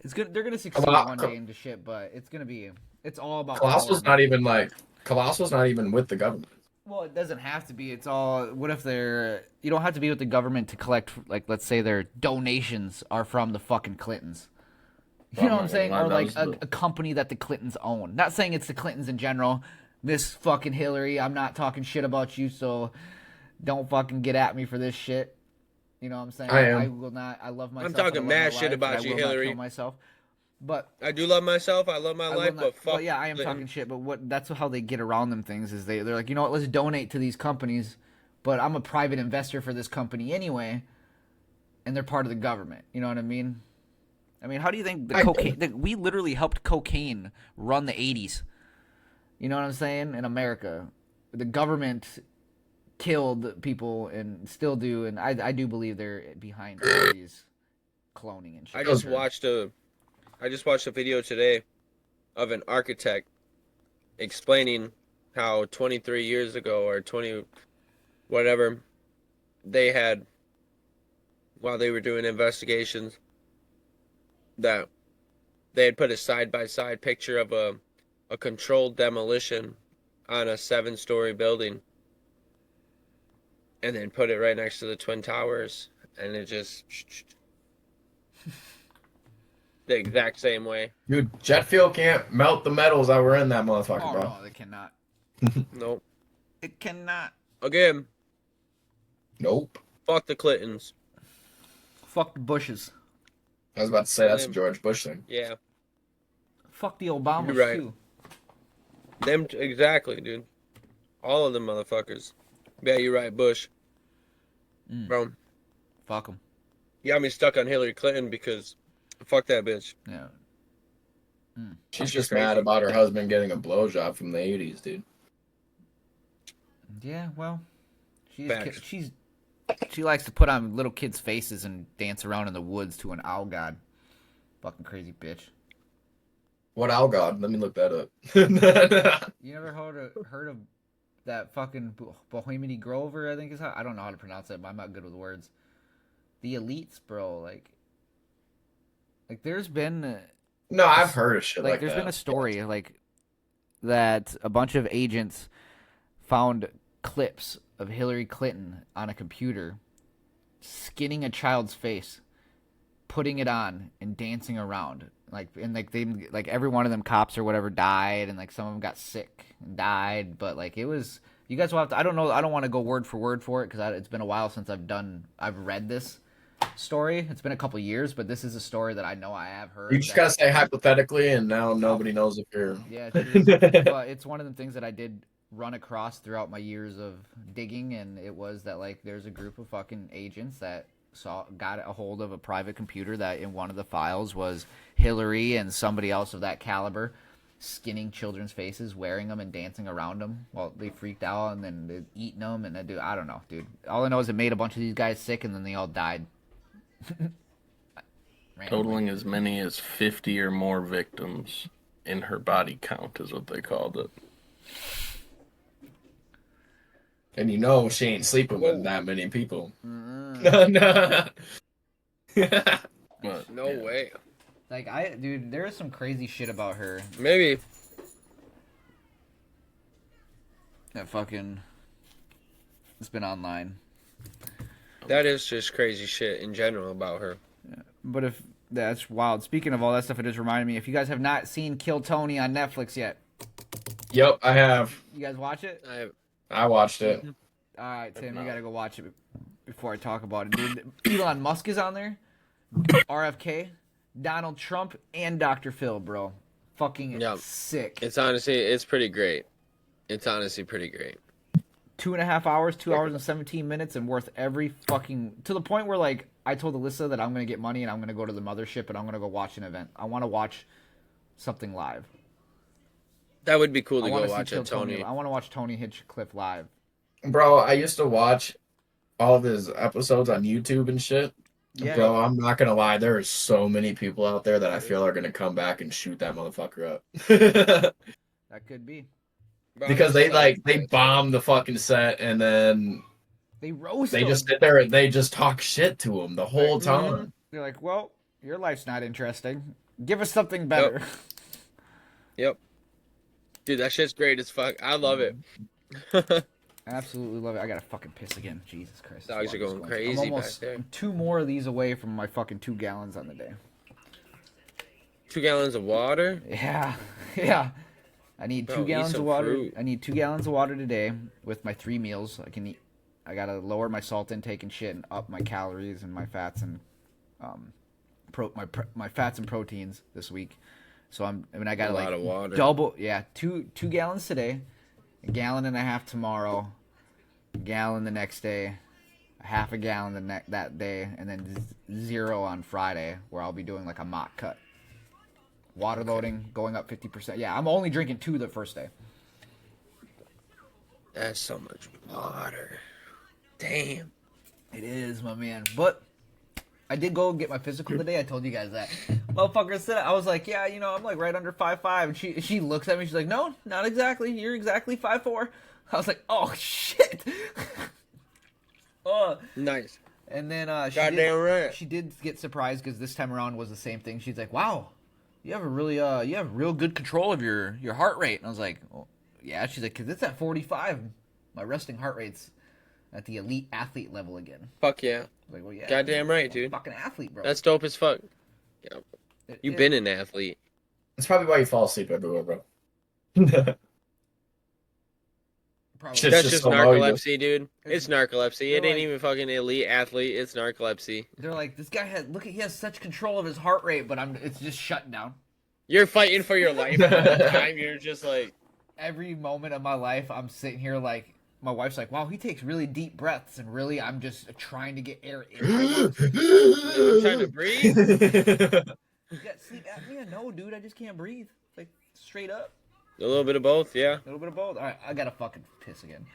It's good. They're gonna succeed one day into shit, but it's gonna be. It's all about. Colossal's power. Colossal's not even with the government. Well, it doesn't have to be. It's all. What if they're? You don't have to be with the government to collect. Like, let's say their donations are from the fucking Clintons. You know what I'm saying? Or like a company that the Clintons own. Not saying it's the Clintons in general. Miss fucking Hillary, I'm not talking shit about you, so don't fucking get at me for this shit. You know what I'm saying? I am. I will not. I love myself. talking I love mad my shit life, about and I you, will not Hillary. kill myself. But I do love myself. I love my I will life, not- but fuck. well, yeah, I am Clinton. talking shit. But what? That's how they get around them things. Is they're like, you know what? Let's donate to these companies, but I'm a private investor for this company anyway, and they're part of the government. You know what I mean? I mean, how do you think the cocaine? We literally helped cocaine run the '80s. You know what I'm saying? In America, the government killed people and still do, and I do believe they're behind all these cloning and shit. I just watched a video today of an architect explaining how 23 years ago or 20 whatever they had, while they were doing investigations, that they had put a side-by-side picture of a controlled demolition on a 7-story building and then put it right next to the Twin Towers, and it just the exact same way. Dude, jet fuel can't melt the metals that were in that motherfucker, Oh bro. no, they cannot. Nope. It cannot. Again, Nope. fuck the Clintons. Fuck the Bushes. I was about to say that's a George Bush thing. Yeah. Fuck the Obamas You're right. too. Them exactly, dude. All of them motherfuckers. Yeah, you're right, Bush. Bro, Fuck them. you got me stuck on Hillary Clinton because fuck that bitch. Yeah. She's just mad about her husband getting a blowjob from the 80s, dude. Yeah. Well, Facts. she likes to put on little kids' faces and dance around in the woods to an owl god. Fucking crazy bitch. What owl god? Let me look that up. You never heard of that fucking Bohemian Grover? I think is how. I don't know how to pronounce it, but I'm not good with words. The elites, bro. Like there's been No, I've heard of shit like there's that. been a story like that a bunch of agents found clips of Hillary Clinton on a computer skinning a child's face, putting it on and dancing around. They every one of them cops or whatever died, and like some of them got sick and died, but like it was, you guys will have to, I don't know, I don't want to go word for it because it's been a while since I've read this story. It's been a couple years, but this is a story that I know I have heard. You just gotta say hypothetically, and now nobody knows if you're. Yeah, but it's one of the things that I did run across throughout my years of digging, and it was that like there's a group of fucking agents that got a hold of a private computer that in one of the files was Hillary and somebody else of that caliber skinning children's faces, wearing them and dancing around them while they freaked out, and then they're eating them, and I don't know, dude. All I know is it made a bunch of these guys sick, and then they all died. Totaling as many as 50 or more victims in her body count is what they called it. And you know she ain't sleeping with that many people. Mm. But, No yeah. way. Like, dude, there is some crazy shit about her. Maybe. That fucking... It's been online. That is just crazy shit in general about her. But if... That's wild. Speaking of all that stuff, it just reminded me, if you guys have not seen Kill Tony on Netflix yet, Yep, I have. you guys watch it? I watched it. Alright, Tim, you gotta go watch it before I talk about it. Dude, Elon Musk is on there. RFK, Donald Trump, and Dr. Phil, bro. Fucking Yep. sick. It's pretty great. It's honestly pretty great. 2.5 hours, 2 hours and 17 minutes, and worth every fucking... To the point where, like, I told Alyssa that I'm gonna get money and I'm gonna go to the mothership and I'm gonna go watch an event. I want to watch something live. That would be cool to I go want to watch see it, Tony. I want to watch Tony Hinchcliffe live. Bro, I used to watch all of his episodes on YouTube and shit. Yeah. Bro, I'm not gonna lie, there are so many people out there that I feel are gonna come back and shoot that motherfucker up. That could be. Bro, Because it's they bomb the fucking set and then They roast they him. just sit there and they just talk shit to him the whole time. They're like, well, your life's not interesting. Give us something better. Yep. Dude, that shit's great as fuck. I love it. Absolutely love it. I gotta fucking piss again. Jesus Christ. Dogs are going I'm crazy almost back there. 2 more of these away from my fucking 2 gallons on the day. 2 gallons of water? Yeah. Yeah. I need Bro, 2 eat gallons of some water. fruit. I need 2 gallons of water today with my 3 meals. I can eat. I gotta lower my salt intake and shit, and up my calories and my fats and my fats and proteins this week. So I gotta A lot like of water. double. Yeah, 2 gallons today, 1.5 gallons tomorrow, a gallon the next day, a half a gallon that day, and then 0 on Friday, where I'll be doing like a mock cut. Water loading going up 50%. Yeah, I'm only drinking 2 the first day. That's so much water. Damn. It is, my man. But I did go get my physical today. I told you guys that. Motherfucker said, I was like, yeah, I'm like right under 5'5". And she looks at me. She's like, no, not exactly. You're exactly 5'4". I was like, oh shit. Nice. And then Goddamn right. she did get surprised because this time around was the same thing. She's like, wow, you have real good control of your heart rate. And I was like, oh, yeah. She's like, because it's at 45. My resting heart rate's at the elite athlete level again. Fuck yeah. I was like, well, yeah. Goddamn right, I'm a dude. fucking athlete, bro. That's dope as fuck. Yep. You've been an athlete. That's probably why you fall asleep everywhere, bro. Probably. Shit. That's just just so low, you narcolepsy, dude. It's narcolepsy. It They're ain't like- even fucking elite athlete. It's narcolepsy. They're like, this guy he has such control of his heart rate, but it's just shutting down. You're fighting for your life all the time. You're just like, Every moment of my life, I'm sitting here like, my wife's like, wow, he takes really deep breaths, and really, I'm just trying to get air in. I'm trying to breathe. You got sleep apnea? No, dude, I just can't breathe. Like, straight up. A little bit of both, yeah. A little bit of both. All right, I gotta fucking piss again.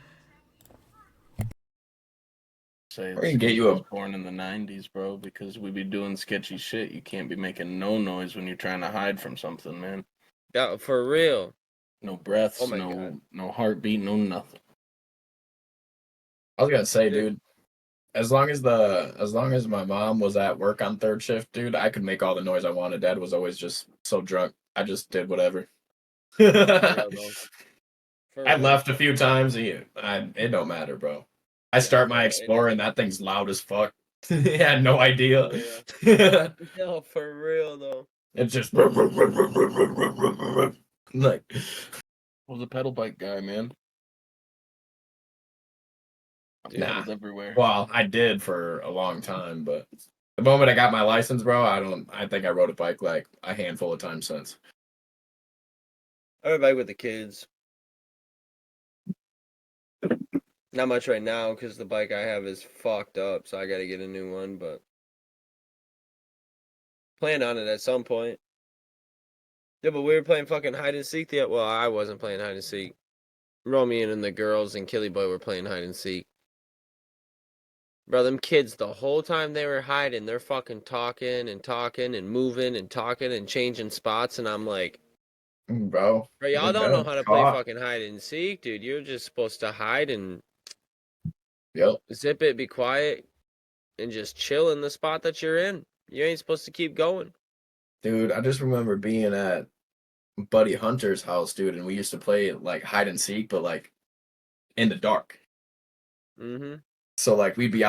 Say Or you can get you a- was born in the 90s, bro, because we be doing sketchy shit. You can't be making no noise when you're trying to hide from something, man. Yeah, for real. No breaths, Oh my God. no heartbeat, no nothing. I was gonna say, dude, as long as my mom was at work on third shift, dude, I could make all the noise I wanted. Dad was always just so drunk. I just did whatever. For real, though. For I real. left a few times. It don't matter, bro. I start my Explorer and that thing's loud as fuck. I had no idea. Yeah. No, for real though. It's just like I was a pedal bike guy, man. Nah. Pedals everywhere. well, I did for a long time, but the moment I got my license, bro, I think I rode a bike like a handful of times since. I ride bike with the kids. Not much right now because the bike I have is fucked up, so I gotta get a new one, but plan on it at some point. Yeah, but we were playing fucking hide and seek well, I wasn't playing hide and seek. Romy and the girls and Killy Boy were playing hide and seek. Bro, them kids, the whole time they were hiding, they're fucking talking and moving and talking and changing spots, and I'm like, Bro, y'all don't know how to play fucking hide and seek, dude. You're just supposed to hide and zip it, be quiet, and just chill in the spot that you're in. You ain't supposed to keep going. Dude, I just remember being at Buddy Hunter's house, dude, and we used to play like hide and seek, but like in the dark. Mm-hmm. So like we'd be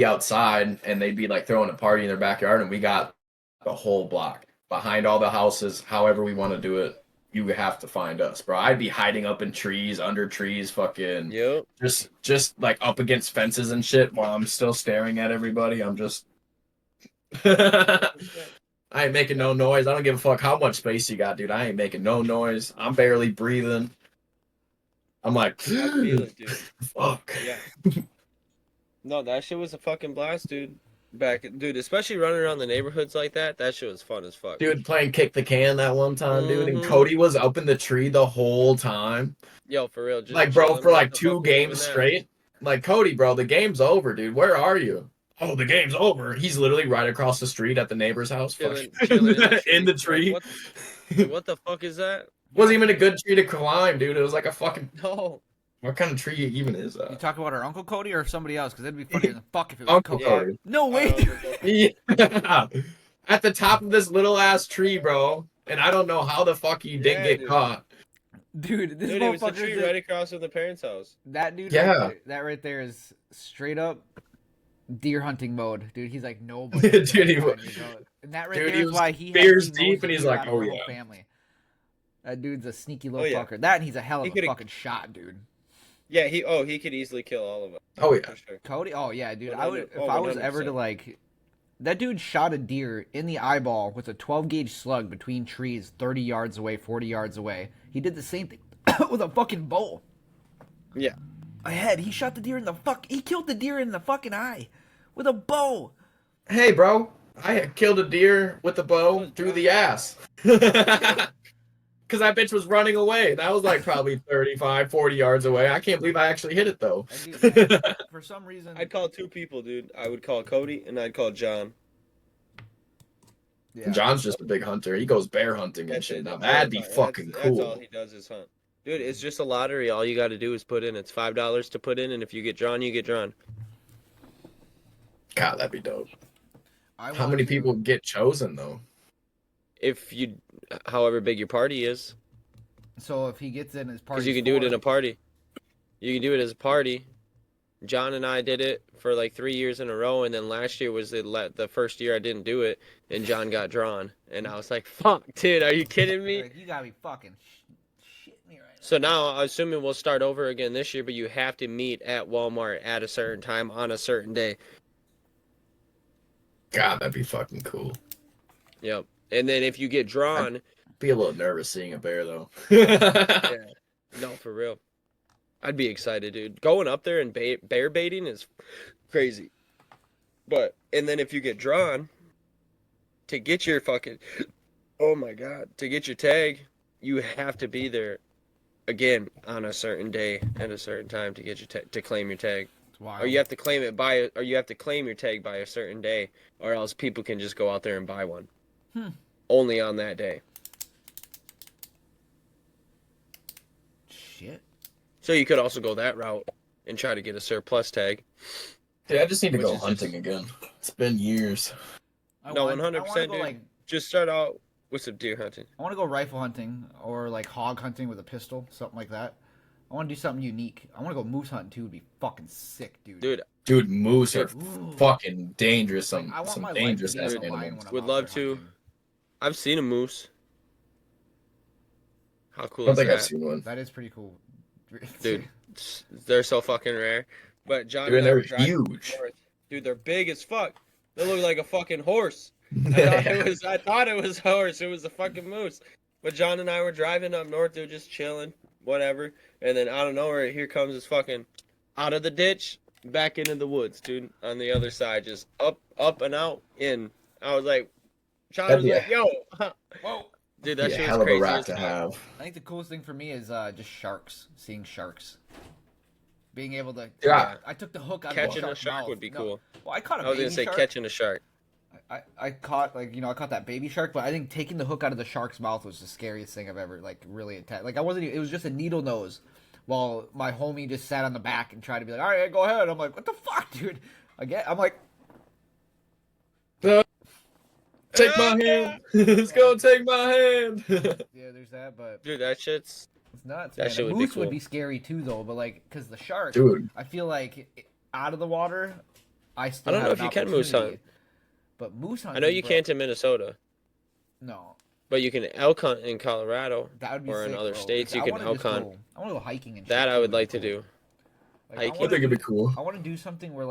outside, and they'd be like throwing a party in their backyard, and we got the whole block behind all the houses. However we want to do it, you have to find us, bro. I'd be hiding up in trees, under trees, fucking just like up against fences and shit while I'm still staring at everybody. I'm just I ain't making no noise. I don't give a fuck how much space you got, dude. I ain't making no noise. I'm barely breathing. I'm like, I feel it, dude. Fuck. Yeah. No, that shit was a fucking blast, dude. Dude, especially running around the neighborhoods like that. That shit was fun as fuck. Dude, playing kick the can that one time, dude, and Cody was up in the tree the whole time. Yo, for real. Just like, bro, for like 2 games straight. Like, Cody, bro, the game's over, dude. Where are you? Oh, the game's over. He's literally right across the street at the neighbor's house. Chilling in the tree. What the fuck is that? Wasn't even a good tree to climb, dude. It was like a fucking... No. What kind of tree even is that? You talking about our Uncle Cody or somebody else? Because that'd be funnier than fuck if it was Uncle Cody. Cody. No way, dude. Yeah. At the top of this little ass tree, bro. And I don't know how the fuck he didn't get caught. Dude, this Dude, it was the motherfucker tree right across from the parents' house. That dude, Yeah. that right there is straight up deer hunting mode, dude. He's like nobody. Dude, and that right dude, there he is was why he spears has deep, and he's like, oh yeah. family. That dude's a sneaky little Oh, yeah. fucker. That and he's a hell of He a fucking shot, dude. Yeah, he could easily kill all of us. Oh yeah, for sure. Cody. Oh yeah, dude. 100 I would if I was 100%. ever to like. That dude shot a deer in the eyeball with a 12 gauge slug between trees, 30 yards away, 40 yards away. He did the same thing with a fucking bow. Yeah. Ahead, he shot the deer in the he killed the deer in the fucking eye with a bow. Hey, bro, I had killed a deer with a bow through the ass. Because that bitch was running away. That was like probably 35, 40 yards away. I can't believe I actually hit it, though. Dude, for some reason... I'd call 2 people, dude. I would call Cody, and I'd call John. Yeah. John's just a big hunter. He goes bear hunting and shit. Now, that'd be fucking cool. That's all he does is hunt. Dude, it's just a lottery. All you got to do is put in. It's $5 to put in, and if you get drawn, you get drawn. God, that'd be dope. I How want many to- people get chosen, though? If you, however big your party is. So if he gets in his party... Because you can do it in a party. You can do it as a party. John and I did it for like 3 years in a row, and then last year was the first year I didn't do it, and John got drawn. And I was like, fuck, dude, are you kidding me? Like, you gotta be fucking shitting me right now. So now, assuming we'll start over again this year, but you have to meet at Walmart at a certain time on a certain day. God, that'd be fucking cool. Yep. And then if you get drawn... Be a little nervous seeing a bear, though. Yeah. No, for real. I'd be excited, dude. Going up there and bear baiting is crazy. And then if you get drawn, to get your fucking... Oh my god. To get your tag, you have to be there again on a certain day at a certain time to get your to claim your tag. Or you have to claim it or you have to claim your tag by a certain day, or else people can just go out there and buy one. Only on that day. Shit. So you could also go that route and try to get a surplus tag. Yeah, I just need to Which go is hunting again. It's been years. No, 100%, dude. Like, Just start out with some deer hunting. I want to go rifle hunting or like hog hunting with a pistol, something like that. I want to do something unique. I want to go moose hunting too. Would be fucking sick, dude. Dude, moose are Ooh. fucking dangerous. Like, I want Some my dangerous life ass to be on the line animals. when I'm Would out love there to. hunting. I've seen a moose. How cool I don't is think that? I've seen one. That is pretty cool, Dude, they're so fucking rare. But John Dude, and I they're were driving huge. north. Dude, they're big as fuck. They look like a fucking horse. I thought it was a horse. It was a fucking moose. But John and I were driving up north. They were just chilling, whatever. And then out of nowhere, here comes this fucking out of the ditch, back into the woods, dude. On the other side, just up and out, in. I was like, Sean That'd was be like, yo. Whoa. Dude, that Yeah, shit hell was of a crazy. rack as to fuck. have. I think the coolest thing for me is just sharks. Seeing sharks. Being able to. Yeah. I took the hook out of Catching the a shark's shark mouth. would be No. cool. Well, I caught a I was baby gonna say shark. catching a shark. I caught I caught that baby shark, but I think taking the hook out of the shark's mouth was the scariest thing I've ever really attacked. Like I wasn't. It was just a needle nose, while my homie just sat on the back and tried to be like, all right, go ahead. I'm like, what the fuck, dude? I'm like, Take my hand. Let's go. Take my hand. yeah, there's that, but Dude, that shit's. it's nuts. That Man. shit A would be moose would cool. be scary too, though. But like, cause the shark, Dude. I feel like out of the water, I still. I don't know have if an you can moose hunt. opportunity. But moose hunt. I know you can't in Minnesota, No, but you can elk hunt in Colorado. that would be Or in sick, other bro. states, you I can wanna elk just go- hunt. I want to go hiking and shit, That I too, would would be like to cool. do. Like, Hiking. I wanna think it'd be cool. I want to do something where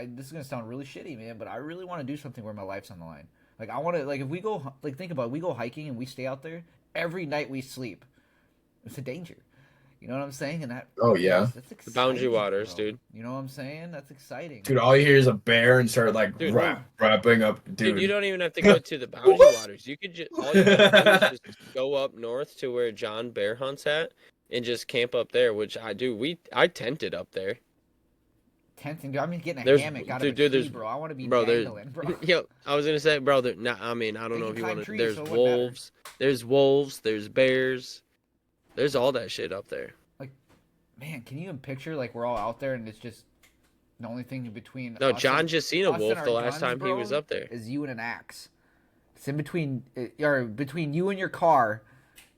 this is gonna sound really shitty, man, but I really want to do something where my life's on the line. Like I want to, like if we go, like think about it, we go hiking and we stay out there every night we sleep. It's a danger. You know what I'm saying? And that. Oh, yeah. That's The Boundary exciting, Waters, bro. dude. You know what I'm saying? That's exciting. Dude, all you hear is a bear and start like Dude. wrapping up. Dude, you don't even have to go to the Boundary Waters. You could just all you have to do is just go up north to where John Bear hunts at, and just camp up there. Which I do. I tented up there. Tenting, dude. I mean, getting a There's- hammock out dude, of a dude, tree, there's- bro. I want to be Bro, dangling, bro. Yo, I was gonna say, bro. I mean, I don't They know can if you climb want to. trees, There's so it wouldn't matter. wolves. There's wolves. There's bears. There's all that shit up there. Man, can you even picture like we're all out there and it's just the only thing between No, us John and- just seen a us and wolf our the last guns, time he bro, was up there. is you and an axe. It's in between, or between you and your car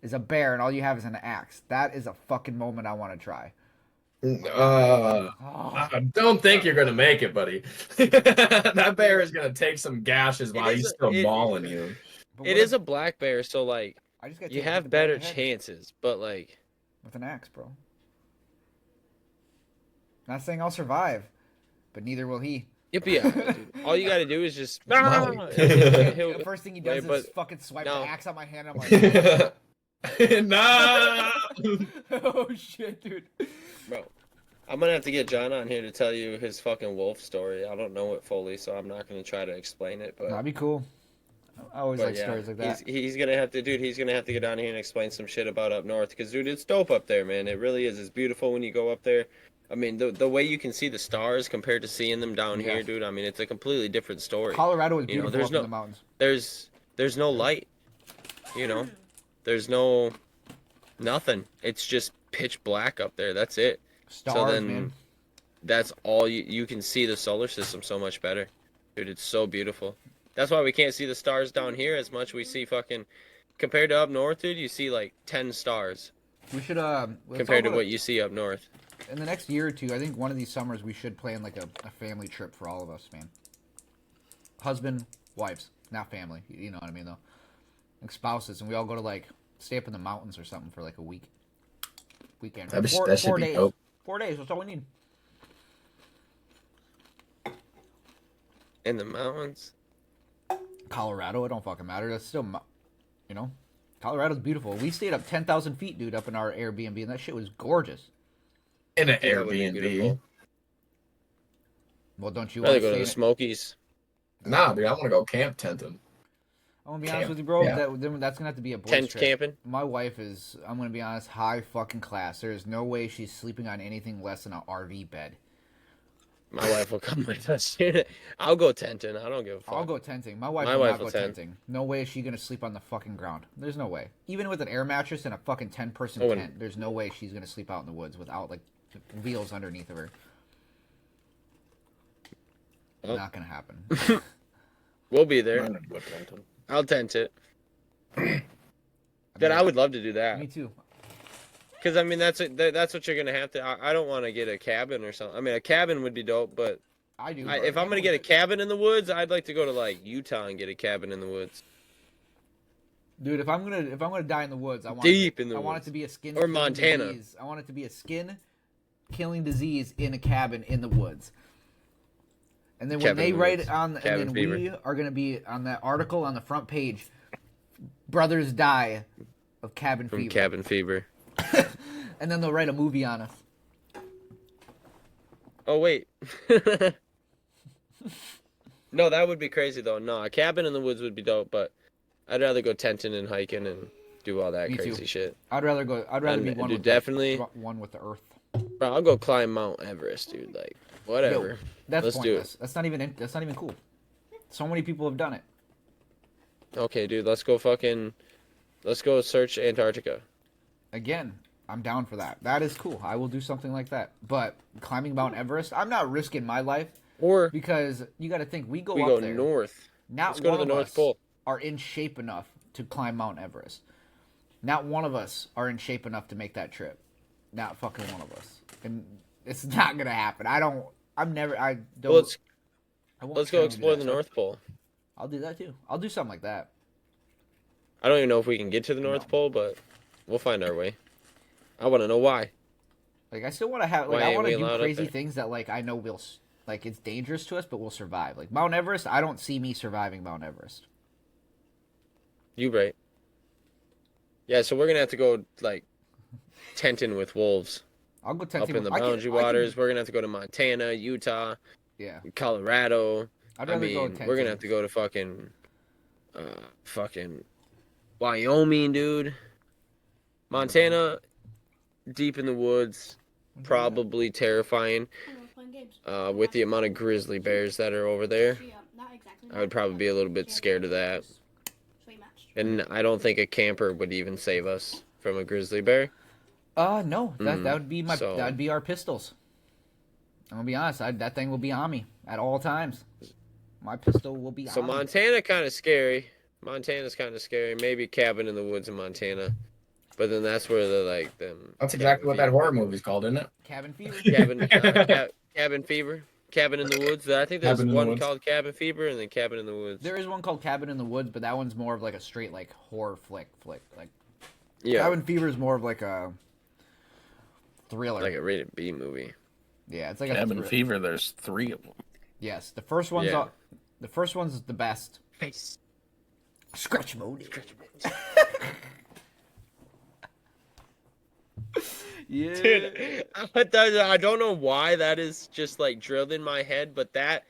is a bear, and all you have is an axe. That is a fucking moment I want to try. I don't think you're gonna make it, buddy. That bear is gonna take some gashes while is he's a- still it- mauling you. But It what is if- a black bear, so like I just got you taken have with the bear in better the head chances. But like, with an axe, bro. Not saying I'll survive, but neither will he. you'll be alright, dude. All you gotta do is just. Molly. The first thing he does Wait, is but- fucking swipe no. the axe out my hand. I'm like, Nah. oh shit, dude. Bro, I'm gonna have to get John on here to tell you his fucking wolf story. I don't know it fully, so I'm not gonna try to explain it. But, That'd be cool. I always but like yeah, stories like that. he's gonna have to, dude. He's gonna have to get down here and explain some shit about up north, because dude, it's dope up there, man. It really is. It's beautiful when you go up there. I mean, the way you can see the stars compared to seeing them down Yeah. here, dude. I mean, it's a completely different story. Colorado is You know, beautiful there's up in no- the mountains. There's no light. You know, there's no nothing. It's just pitch black up there. That's it. Stars, then- man. That's all you can see the solar system so much better. Dude, it's so beautiful. That's why we can't see the stars down here as much. We see fucking compared to up north, dude, you see like 10 stars We should compared to what you see up north. in the next year or two. I think one of these summers we should plan like a family trip for all of us, man. Husband, wives, not family. You know what I mean, though. Like spouses, and we all go to like stay up in the mountains or something for like a weekend. That should 4 be days. dope. 4 days. That's all we need. In the mountains. Colorado, it don't fucking matter. That's still, you know, Colorado's beautiful. We stayed up 10,000 feet, dude, up in our Airbnb, and that shit was gorgeous. In an That would be Airbnb. beautiful. Well, don't you Rather want go to to the stay? Smokies. Nah, dude, I want to go camp tenting. I'm gonna be honest Camp, with you, bro. yeah. That's gonna have to be a boys Tent trip. camping. My wife is, I'm gonna be honest, high fucking class. There is no way she's sleeping on anything less than an RV bed. My wife will come with us. I'll go tenting. I don't give a fuck. I'll go tenting. My wife My will wife not go will tent. tenting. No way is she gonna sleep on the fucking ground. There's no way. Even with an air mattress and a fucking 10-person Oh, and- tent, there's no way she's gonna sleep out in the woods without like wheels underneath of her. Oh. Not gonna happen. We'll be there. I'm gonna go tenting. I'll tent it. Then I would love to do Me that. too. Because, I mean, that's what you're going to have to. I don't want to get a cabin or something. I mean, a cabin would be dope, but I do. if I'm going to get a cabin in the woods, I'd like to go to, like, Utah and get a cabin in the woods. Dude, if I'm gonna die in the woods, I want Deep in the I want it woods. to be a skin Or killing Montana. disease. I want it to be a skin killing disease in a cabin in the woods. And then when Cabin they in the write woods. it on, and Cabin then fever. we are gonna be on that article on the front page. Brothers die of cabin From fever, cabin fever. and then they'll write a movie on us. Oh wait. No, that would be crazy though. No, a cabin in the woods would be dope, but I'd rather go tenting and hiking and do all that Me too. crazy shit. I'd rather be one Dude, with definitely. one with the earth. Bro, I'll go climb Mount Everest, dude. Like, whatever. Yo, that's Let's do pointless. That's not even cool. So many people have done it. Okay, dude. Let's go search Antarctica. Again, I'm down for that. That is cool. I will do something like that. But climbing Mount Everest, I'm not risking my life Or because you got to think we we up go there. north. Not Let's go to one the of North us Pole. are in shape enough to climb Mount Everest. Not one of us are in shape enough to make that trip. Not fucking one of us. And it's not gonna happen. I don't. Well, let's go explore the North Pole. I'll do that too. I'll do something like that. I don't even know if we can get to the North Pole, but we'll find our way. I want to know why. Like I still want to have. Like Why I ain't want to we do allowed up crazy there? things that like I know we'll. Like it's dangerous to us, but we'll survive. Like Mount Everest, I don't see me surviving Mount Everest. You right. Yeah, so we're gonna have to go like tenting with wolves I'll go up tenting in the I can- boundary waters. We're gonna have to go to Montana, Utah, Yeah, Colorado. I'd I rather go mean, tenting. we're gonna have to go to fucking Wyoming, dude. Montana, deep in the woods, probably terrifying. With the amount of grizzly bears that are over there, I would probably be a little bit scared of that. And I don't think a camper would even save us from a grizzly bear. No, that would be so- that'd be our pistols. I'm gonna be honest, that thing will be on me at all times. My pistol will be So on me. Montana kind of scary. Montana's kind of scary. Maybe cabin in the woods in Montana, but then that's where the like them. That's exactly what that horror movie's called, isn't it? Cabin fever. Cabin fever. Cabin in the woods. I think there's Cabin in the one Woods. called Cabin Fever and then Cabin in the Woods. There is one called Cabin in the Woods, but that one's more of like a straight like horror flick. Like Yeah, Cabin Fever is more of like a thriller. like a rated B movie. Yeah, it's like a Cabin thriller. Fever, there's 3 of them. Yes, the first one's Yeah. the first one's the best. Face. Scratch mode. Yeah. Dude, I don't know why that is just like drilled in my head, but that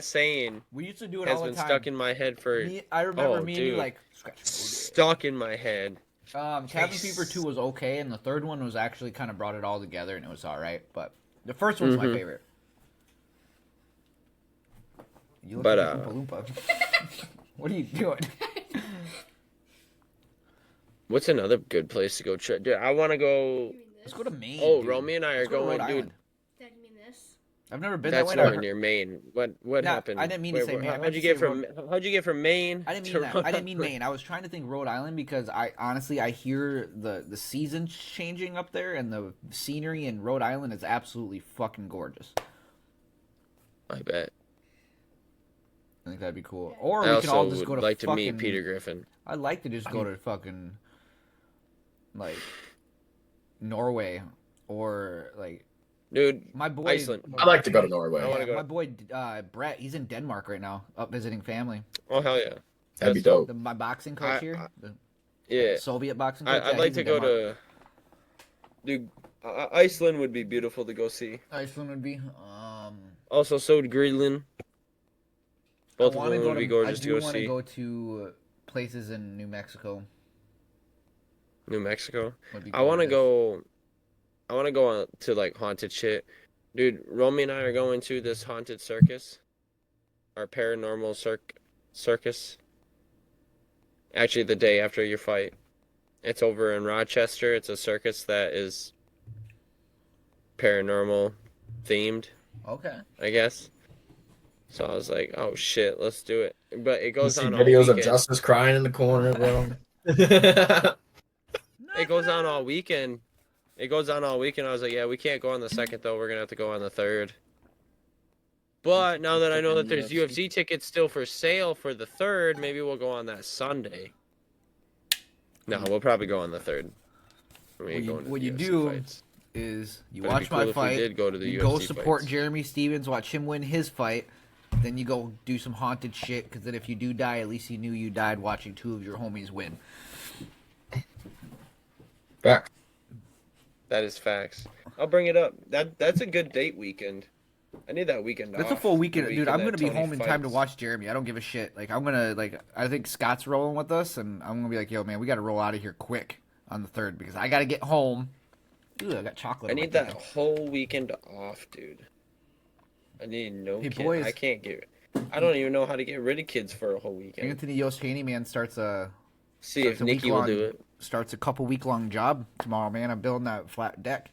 saying We used to do it has all the been time. stuck in my head for I remember Oh, me and you dude. like scratch mode. stuck in my head. Cabin Fever 2 was okay, and the third one was actually kind of brought it all together, and it was all right. But the first one's my favorite. You look But, like a Oompa Loompa. What are you doing? What's another good place to go? Dude, I want to go. Let's go to Maine. Oh, dude. Romy and I are Let's go to going, Rhode dude. Island. I've never been That's that way. nowhere near Maine. What No, happened? I didn't mean to say Maine. I meant How'd you to get say from How'd you get from Maine? I didn't to mean that. I didn't mean Rhode Maine. I was trying to think Rhode Island because I honestly I hear the seasons changing up there, and the scenery in Rhode Island is absolutely fucking gorgeous. I bet. I think that'd be cool. Or I we can all also just would go to like to fucking, meet Peter Griffin. I'd like to just go to fucking like Norway or like Dude, my boy. Iceland. I'd like to go to Norway. I wanna Yeah, go. my boy Brett. He's in Denmark right now, up visiting family. Oh hell yeah. That'd be That's dope. My boxing coach I- here, the Yeah. Soviet boxing coach. I'd yeah, like he's to in go Denmark. to. Dude, Iceland would be beautiful to go see. Iceland would be. Also, so would Greenland. Both I of wanna them go would be to- gorgeous I to do go want to see. go to places in New Mexico. New Mexico. Would be I want to gorgeous. go. I want to go on to like haunted shit, dude. Romy and I are going to this haunted circus, our paranormal circus. Actually, the day after your fight, it's over in Rochester. It's a circus that is paranormal themed, Okay. I guess. So I was like, "Oh shit, let's do it!" But it You goes see on all videos of weekend. Justice crying in the corner, bro. It goes on all weekend. It goes on all weekend. I was like, yeah, we can't go on the second though. We're gonna have to go on the third. But now that I know that there's UFC tickets still for sale for the third, maybe we'll go on that Sunday. No, we'll probably go on the third. We ain't going to what the you UFC do fights. is you But it'd be watch cool my if we fight. did go to the you UFC go support fights. Jeremy Stevens, watch him win his fight. Then you go do some haunted shit, because then if you do die, at least you knew you died watching two of your homies win. Back. That is facts. I'll bring it up. That's a good date weekend. I need that weekend That's off. a full weekend, the dude. I'm that gonna be Tony home in time to fights. watch Jeremy. I don't give a shit. Like I'm gonna I think Scott's rolling with us, and I'm gonna be like, yo, man, we gotta roll out of here quick on the 3rd because I gotta get home. Ooh, I got chocolate. I on my need that table. whole weekend off, dude. I need no Hey, kid. boys. I can't get. I don't even know how to get rid of kids for a whole weekend. Anthony Yost Haneyman starts a See if Nikki will do it. Starts a couple week-long job tomorrow, man. I'm building that flat deck,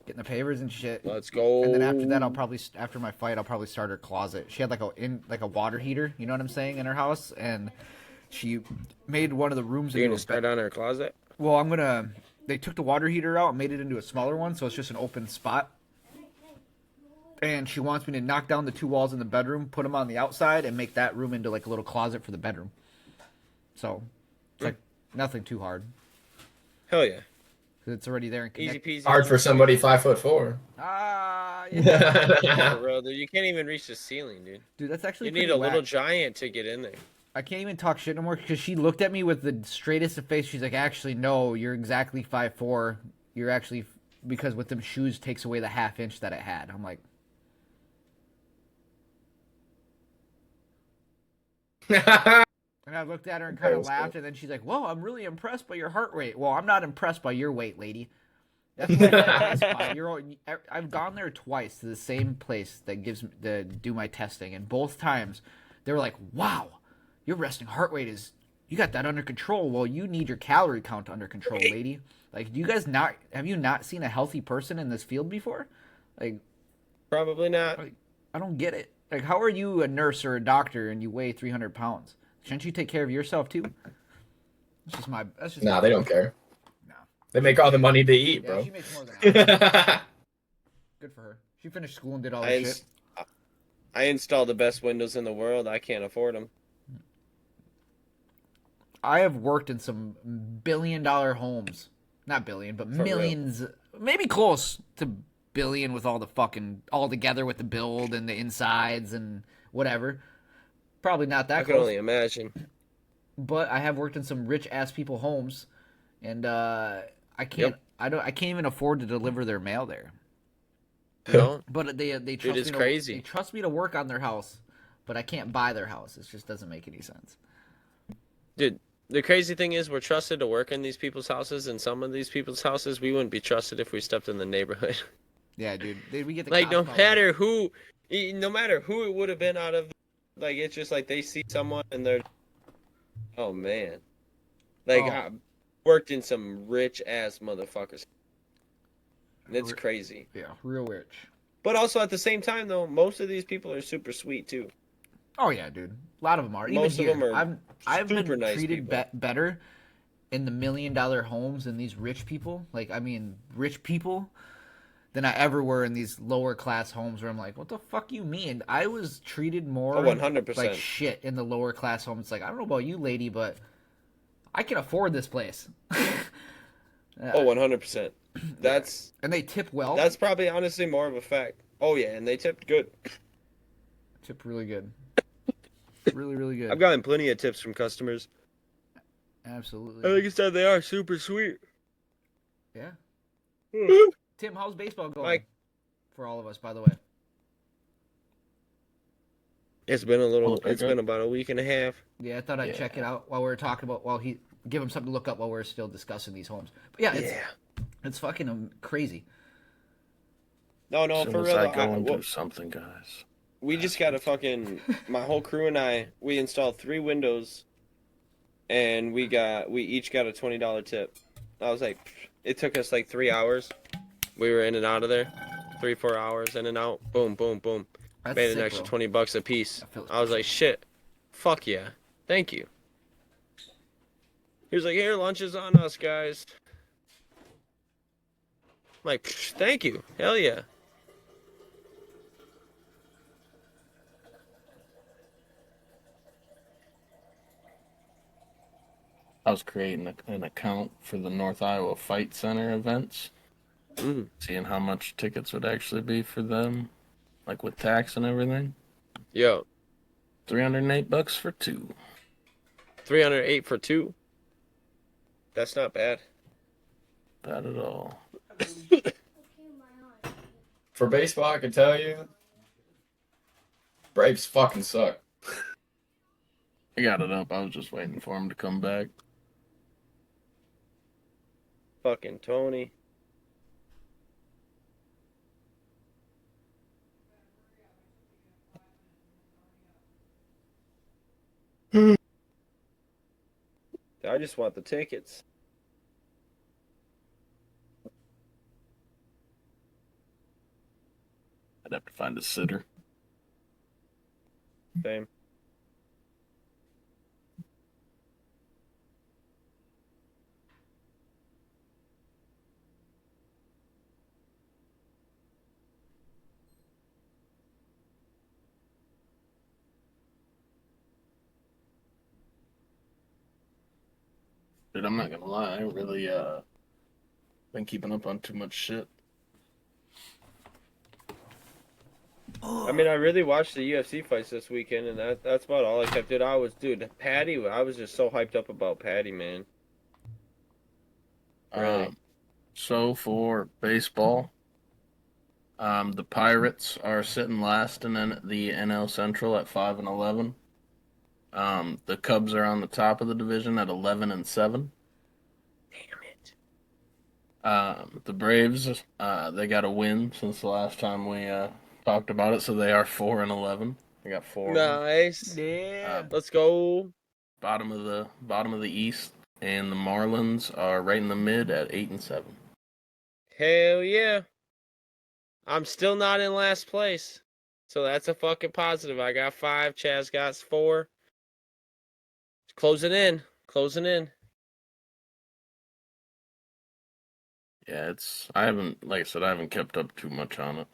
getting the pavers and shit. Let's go. And then after that, after my fight, I'll probably start her closet. She had like a water heater, you know what I'm saying, in her house, and she made one of the rooms. You're into gonna a start on her closet. Well, they took the water heater out and made it into a smaller one, so it's just an open spot. And she wants me to knock down the 2 walls in the bedroom, put them on the outside, and make that room into like a little closet for the bedroom. So, it's like nothing too hard. Hell yeah. 'Cause it's already there and Easy connected. peasy. Hard for somebody 5'4". Ah, yeah. Yeah, bro, dude, you can't even reach the ceiling, dude. Dude, that's actually You need pretty a little whack. giant to get in there. I can't even talk shit no more because she looked at me with the straightest of face. She's like, actually, no, you're exactly 5'4". You're actually, because with them shoes takes away the ½ inch that it had. I'm like, and I looked at her and kind of laughed, and then she's like, whoa, I'm really impressed by your heart rate. Well, I'm not impressed by your weight, lady. That's what I'm impressed by. I've gone there twice to the same place that gives me do my testing, and both times they were like, wow, your resting heart rate is, you got that under control. Well, you need your calorie count under control, lady. Like, do you guys have you not seen a healthy person in this field before? Like, Probably not. I don't get it. Like, how are you a nurse or a doctor and you weigh 300 pounds? Shouldn't you take care of yourself too? That's just Nah, they don't care. No. They make all the money to eat, Yeah, bro. she makes more than I. Good for her. She finished school and did all I, that ins- shit. I installed the best windows in the world. I can't afford them. I have worked in some billion-dollar homes. Not billion, but real. millions. Maybe close to billion with all the fucking, all together with the build and the insides and whatever. Probably not that I can close. only imagine. But I have worked in some rich-ass people homes, and I can't. Yep. I can't even afford to deliver their mail there. No? But they trust it's me. crazy. They trust me to work on their house, but I can't buy their house. It just doesn't make any sense. Dude, the crazy thing is we're trusted to work in these people's houses, and some of these people's houses we wouldn't be trusted if we stepped in the neighborhood. Yeah, dude. We get the Like, cops no calling. matter who it would have been out of, like, it's just like they see someone and they're, oh man. Like, Oh. I worked in some rich-ass motherfuckers. It's crazy. Yeah, real rich. But also at the same time, though, most of these people are super sweet, too. Oh yeah, dude. A lot of them are. Even Most of here, them are I've been super nice treated people. better in the $1 million homes and these rich people. Like, I mean, rich people than I ever were in these lower class homes where I'm like, what the fuck you mean? I was treated more Oh, 100%. like shit in the lower class homes. It's like, I don't know about you, lady, but I can afford this place. Oh, 100%. That's And they tip well. that's probably honestly more of a fact. Oh yeah, and they tipped good. Tip really good. Really, really good. I've gotten plenty of tips from customers. Absolutely. Like I said, they are super sweet. Yeah. Hmm. Tim, how's baseball going? Mike. For all of us, by the way. It's been a little. Oh, It's okay. been about a week and a half. Yeah, I thought I'd check it out while we were talking about. Give him something to look up while we're still discussing these homes. But yeah, it's fucking crazy. No, As for soon as real. I though, go and well, do something, guys. we just got to fucking. My whole crew and I, we installed 3 windows, and we each got a $20 tip. I was like, it took us like 3 hours. We were in and out of there, 3-4 hours in and out. Boom, boom, boom. That's Made an sick, extra bro. $20 a piece. That feels I was like, shit, fuck yeah, thank you. He was like, here, lunch is on us, guys. I'm like, thank you, hell yeah. I was creating an account for the North Iowa Fight Center events, Mm. seeing how much tickets would actually be for them, like with tax and everything. Yo, $308 for 2. 308 for 2. That's not bad. Not at all. For baseball, I can tell you, Braves fucking suck. I got it up. I was just waiting for him to come back. Fucking Tony. I just want the tickets. I'd have to find a sitter. Same. Dude, I'm not gonna lie. I really been keeping up on too much shit. I mean, I really watched the UFC fights this weekend, and that's about all I kept it. Patty, I was just so hyped up about Patty, man. Really? So for baseball, the Pirates are sitting last in the NL Central at 5-11. The Cubs are on the top of the division at 11-7. Damn it. The Braves, they got a win since the last time we talked about it, so they are 4-11. They got 4. Nice. Yeah. Let's go. Bottom of the East, and the Marlins are right in the mid at 8-7. Hell yeah. I'm still not in last place. So that's a fucking positive. I got 5. Chaz got 4. Closing in. Closing in. Yeah, I haven't, like I said, I haven't kept up too much on it.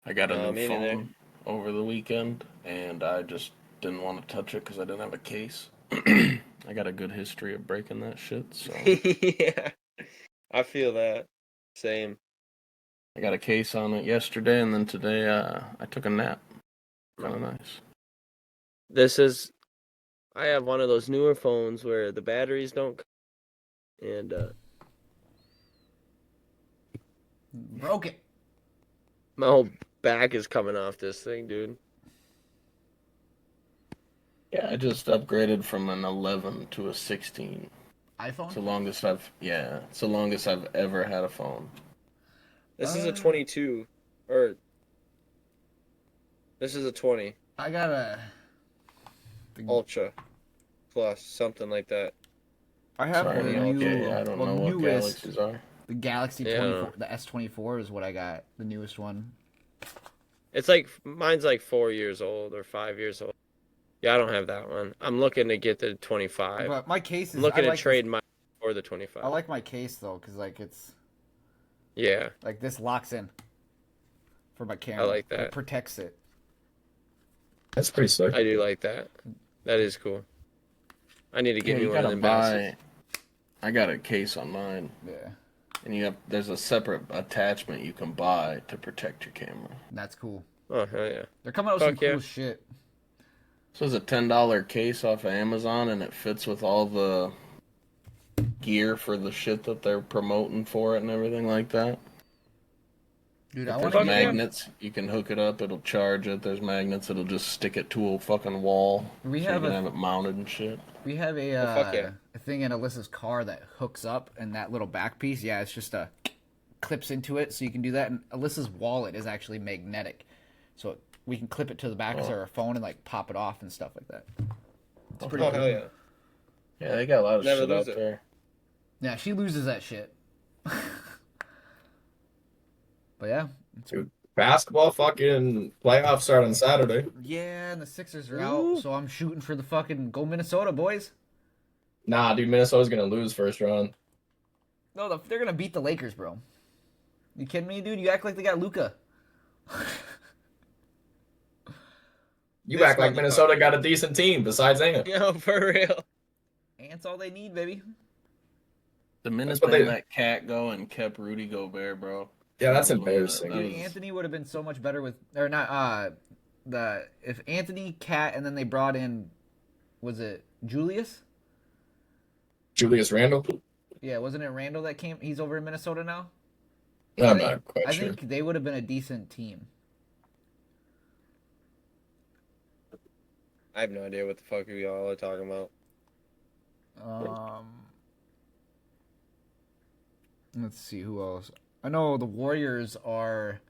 I got a No, new me neither. phone over the weekend, and I just didn't want to touch it because I didn't have a case. I got a good history of breaking that shit, so Yeah. I feel that. Same. I got a case on it yesterday, and then today I took a nap. Kind of nice. I have one of those newer phones where the batteries don't, and Broke it. my whole back is coming off this thing, dude. Yeah, I just upgraded from an 11 to a 16. iPhone? It's the longest I've ever had a phone. This is a 22, or this is a 20 I got a. Ultra Plus, something like that. I have Sorry, the new. okay, I don't know what newest. galaxies are. The Galaxy Yeah. 24, the S24 is what I got. The newest one. It's like mine's like 4 years old or 5 years old. Yeah, I don't have that one. I'm looking to get the 25. But my case is. I'm looking I to like trade mine for the 25. I like my case though, cause like it's Yeah, like this locks in for my camera. I like that. It protects it. That's pretty sick. I do like that. That is cool. I need to get Yeah, me you one of gotta them buy. bastards. I got a case on mine, Yeah, and there's a separate attachment you can buy to protect your camera. that's cool. Oh hell yeah! They're coming out with some Fuck yeah. cool shit. So it's a $10 case off of Amazon, and it fits with all the gear for the shit that they're promoting for it and everything like that. Dude, I There's want to Fuck yeah. magnets. You can hook it up. It'll charge it. There's magnets. It'll just stick it to a fucking wall. We so have you can a- have it mounted and shit. We have a fuck yeah. a thing in Alyssa's car that hooks up, and that little back piece, yeah, it's just clips into it, so you can do that. And Alyssa's wallet is actually magnetic, so we can clip it to the back of her phone and like pop it off and stuff like that. It's pretty Oh cool. hell yeah! Yeah, they got a lot of Never shit lose out it. there. Yeah, she loses that shit. But yeah, Dude, basketball fucking playoffs start on Saturday. yeah, and the Sixers are Ooh. out, so I'm shooting for the fucking go Minnesota boys. Nah, dude, Minnesota's gonna lose first round. No, they're gonna beat the Lakers, bro. You kidding me, dude? You act like they got Luca. You This act like motherfucker. Minnesota got a decent team besides Ant. Yo, for real. Ant's all they need, baby. The minute what they they- let Cat go and kept Rudy Gobert, bro. Yeah, that's That was- embarrassing. that Dude, was- Anthony would have been so much better with, or not. If Anthony, Cat, and then they brought in, was it Julius? Julius Randle. Yeah, wasn't it Randall that came? He's over in Minnesota now. Yeah, I'm they- not quite I sure. think they would have been a decent team. I have no idea what the fuck you all are talking about. Let's see who else. I know the Warriors are.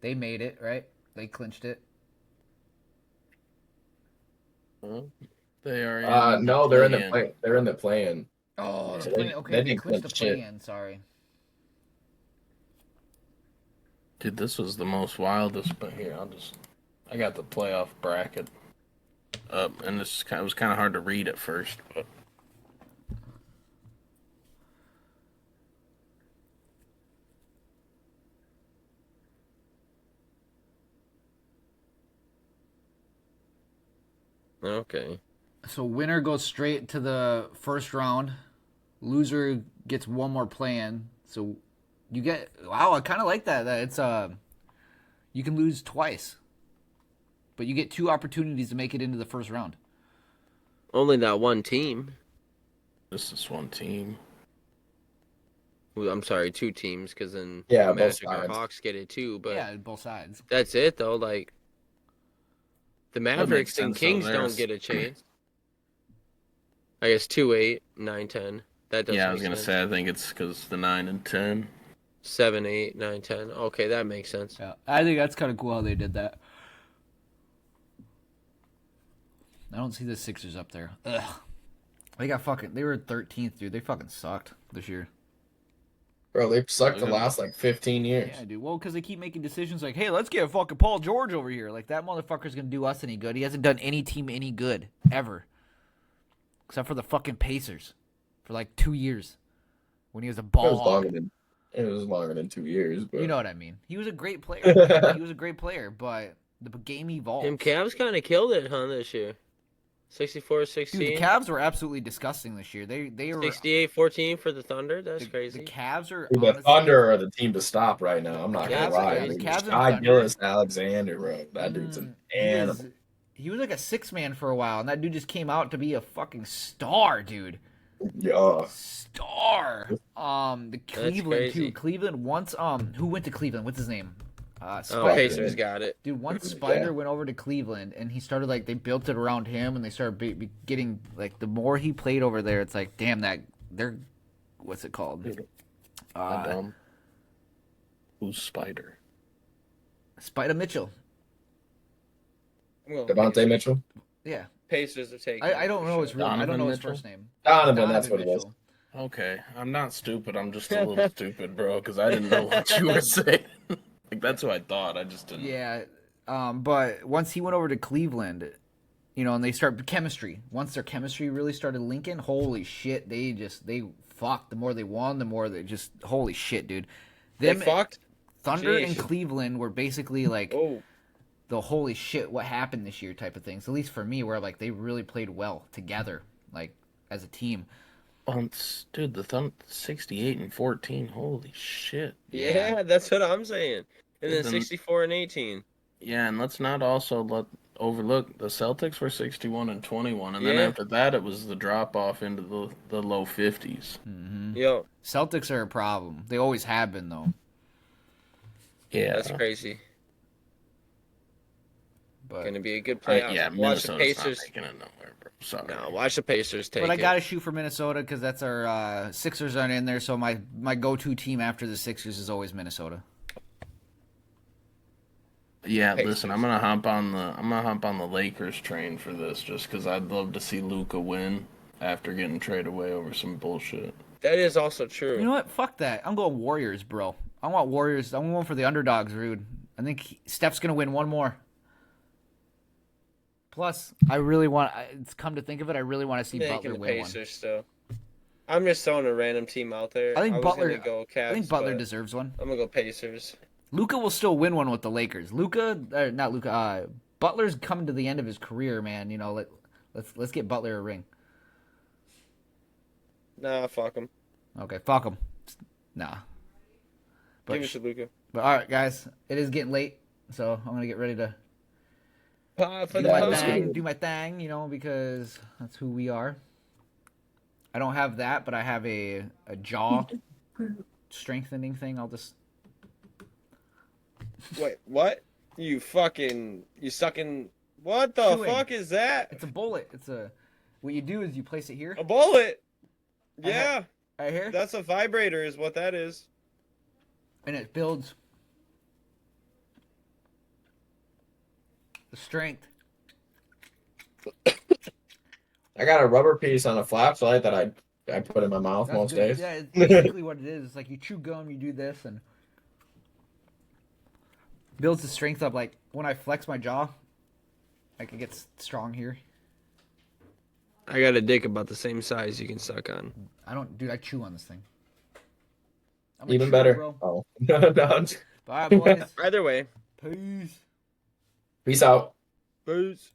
They made it, right? They clinched it. They are. No, they're in the play-in. play. They're in the play-in. Oh, So the play. they Okay, they didn't clinched the clinch shit. play-in. Sorry. Dude, this was the most wildest. But here, I got the playoff bracket up, and it was kind of hard to read at first, but. Okay. So winner goes straight to the first round. Loser gets one more play-in. So you get wow. I kind of like that. That it's you can lose twice, but you get 2 opportunities to make it into the first round. Only that one team. This is one team. Well, I'm sorry, 2 teams, because then Yeah, both Magic or sides. Hawks get it too. But Yeah, both sides. that's it though. Like the makes Mavericks and sense, though. Kings There's- don't get a chance. I guess 2, 8, 9, 10. That doesn't. Yeah, I was make gonna sense. say I think it's because the 9 and 10. 7, 8, 9, 10. Okay, that makes sense. Yeah, I think that's kind of cool how they did that. I don't see the Sixers up there. Ugh. They were 13th, dude. They fucking sucked this year. Bro, they've sucked the last like 15 years. Yeah, dude. Well, because they keep making decisions like, hey, let's get fucking Paul George over here. Like, that motherfucker's going to do us any good. He hasn't done any team any good, ever. Except for the fucking Pacers. For like 2 years. When he was a ball hog. It was longer than 2 years, but You know what I mean. He was a great player. He was a great player, but the game evolved. Them Cavs kind of killed it, huh, this year? 64, Dude, 16. the Cavs were absolutely disgusting this year. They were 68-14 for the Thunder. That's the crazy. Cavs are the honestly, Thunder are the team to stop right now. I'm not Cavs- gonna lie. yeah, Dude. Cavs and Shy Thunder. Gillis Alexander, bro. That dude's an he animal. he was like a 6-man for a while, and that dude just came out to be a fucking star, dude. Yeah. Star. The Cleveland too. crazy. Cleveland once who went to Cleveland? What's his name? Oh, Spider. Pacers got it. Dude, once Spider Yeah. went over to Cleveland and he started like they built it around him and they started getting like the more he played over there, it's like damn that they're what's it called? Who's Spider? Spider Mitchell. Devontae Mitchell. Yeah, Pacers are taking. I don't know his real. I don't Donovan know his Mitchell? first name. Donovan, that's what it is. Mitchell. Okay, I'm not stupid. I'm just a little stupid, bro, because I didn't know what you were saying. Like that's what I thought. I just didn't. Yeah, but once he went over to Cleveland, you know, and they start chemistry. Once their chemistry really started linking, holy shit, they fucked. The more they won, the more they just holy shit, dude. They Them fucked. Thunder and Jeez. Cleveland were basically like Oh, the holy shit, what happened this year type of things. At least for me, where like they really played well together, like as a team. Dude, the 68 and 14. Holy shit. yeah, that's what I'm saying. And then Then- 64 and 18. Yeah, and let's not also overlook the Celtics were 61 and 21, and then Yeah. after that it was the drop off into the low 50s. Yo, Celtics are a problem. They always have been though. Yeah, that's crazy. But Gonna be a good playoff. yeah, Watch the Minnesota's Pacers. not making it nowhere, bro. Sorry. No, watch the Pacers take But I it. gotta shoot for Minnesota because that's our Sixers aren't in there. So my go-to team after the Sixers is always Minnesota. Yeah, Pacers. listen, I'm gonna hop on the Lakers train for this just because I'd love to see Luca win after getting traded away over some bullshit. That is also true. You know what? Fuck that. I'm going Warriors, bro. I want Warriors. I'm going for the underdogs, Rude. I think Steph's gonna win one more. Plus, I really want. It's come to think of it, I really want to see Taking Butler the win one. Pacers still. I'm just throwing a random team out there. I think was Butler. gonna go Cavs, I think Butler but deserves one. I'm gonna go Pacers. Luca will still win one with the Lakers. Not Luca. Butler's coming to the end of his career, man. You know, let's get Butler a ring. Nah, fuck him. Okay, fuck him. Nah. Give it to Luca. But all right, guys, it is getting late, so I'm gonna get ready to Pop for do the my let's pie. go. thing. Do my thing, you know, because that's who we are. I don't have that, but I have a jaw strengthening thing. I'll just. Wait, what? You sucking? What the Chewing. fuck is that? It's a bullet. It's a. What you do is you place it here. A bullet? I ha- Yeah, Right here. that's a vibrator, is what that is. And it builds the strength. I got a rubber piece on a flashlight that I put in my mouth That's most good. days. Yeah, it's basically what it is. It's like you chew gum, you do this, and builds the strength up. Like when I flex my jaw, like it gets strong here. I got a dick about the same size you can suck on. I don't, dude. I chew on this thing. I'm a Even chewer, better. bro. Oh, no, I'm just- Bye, boys. Either way. Peace. Peace out. Peace.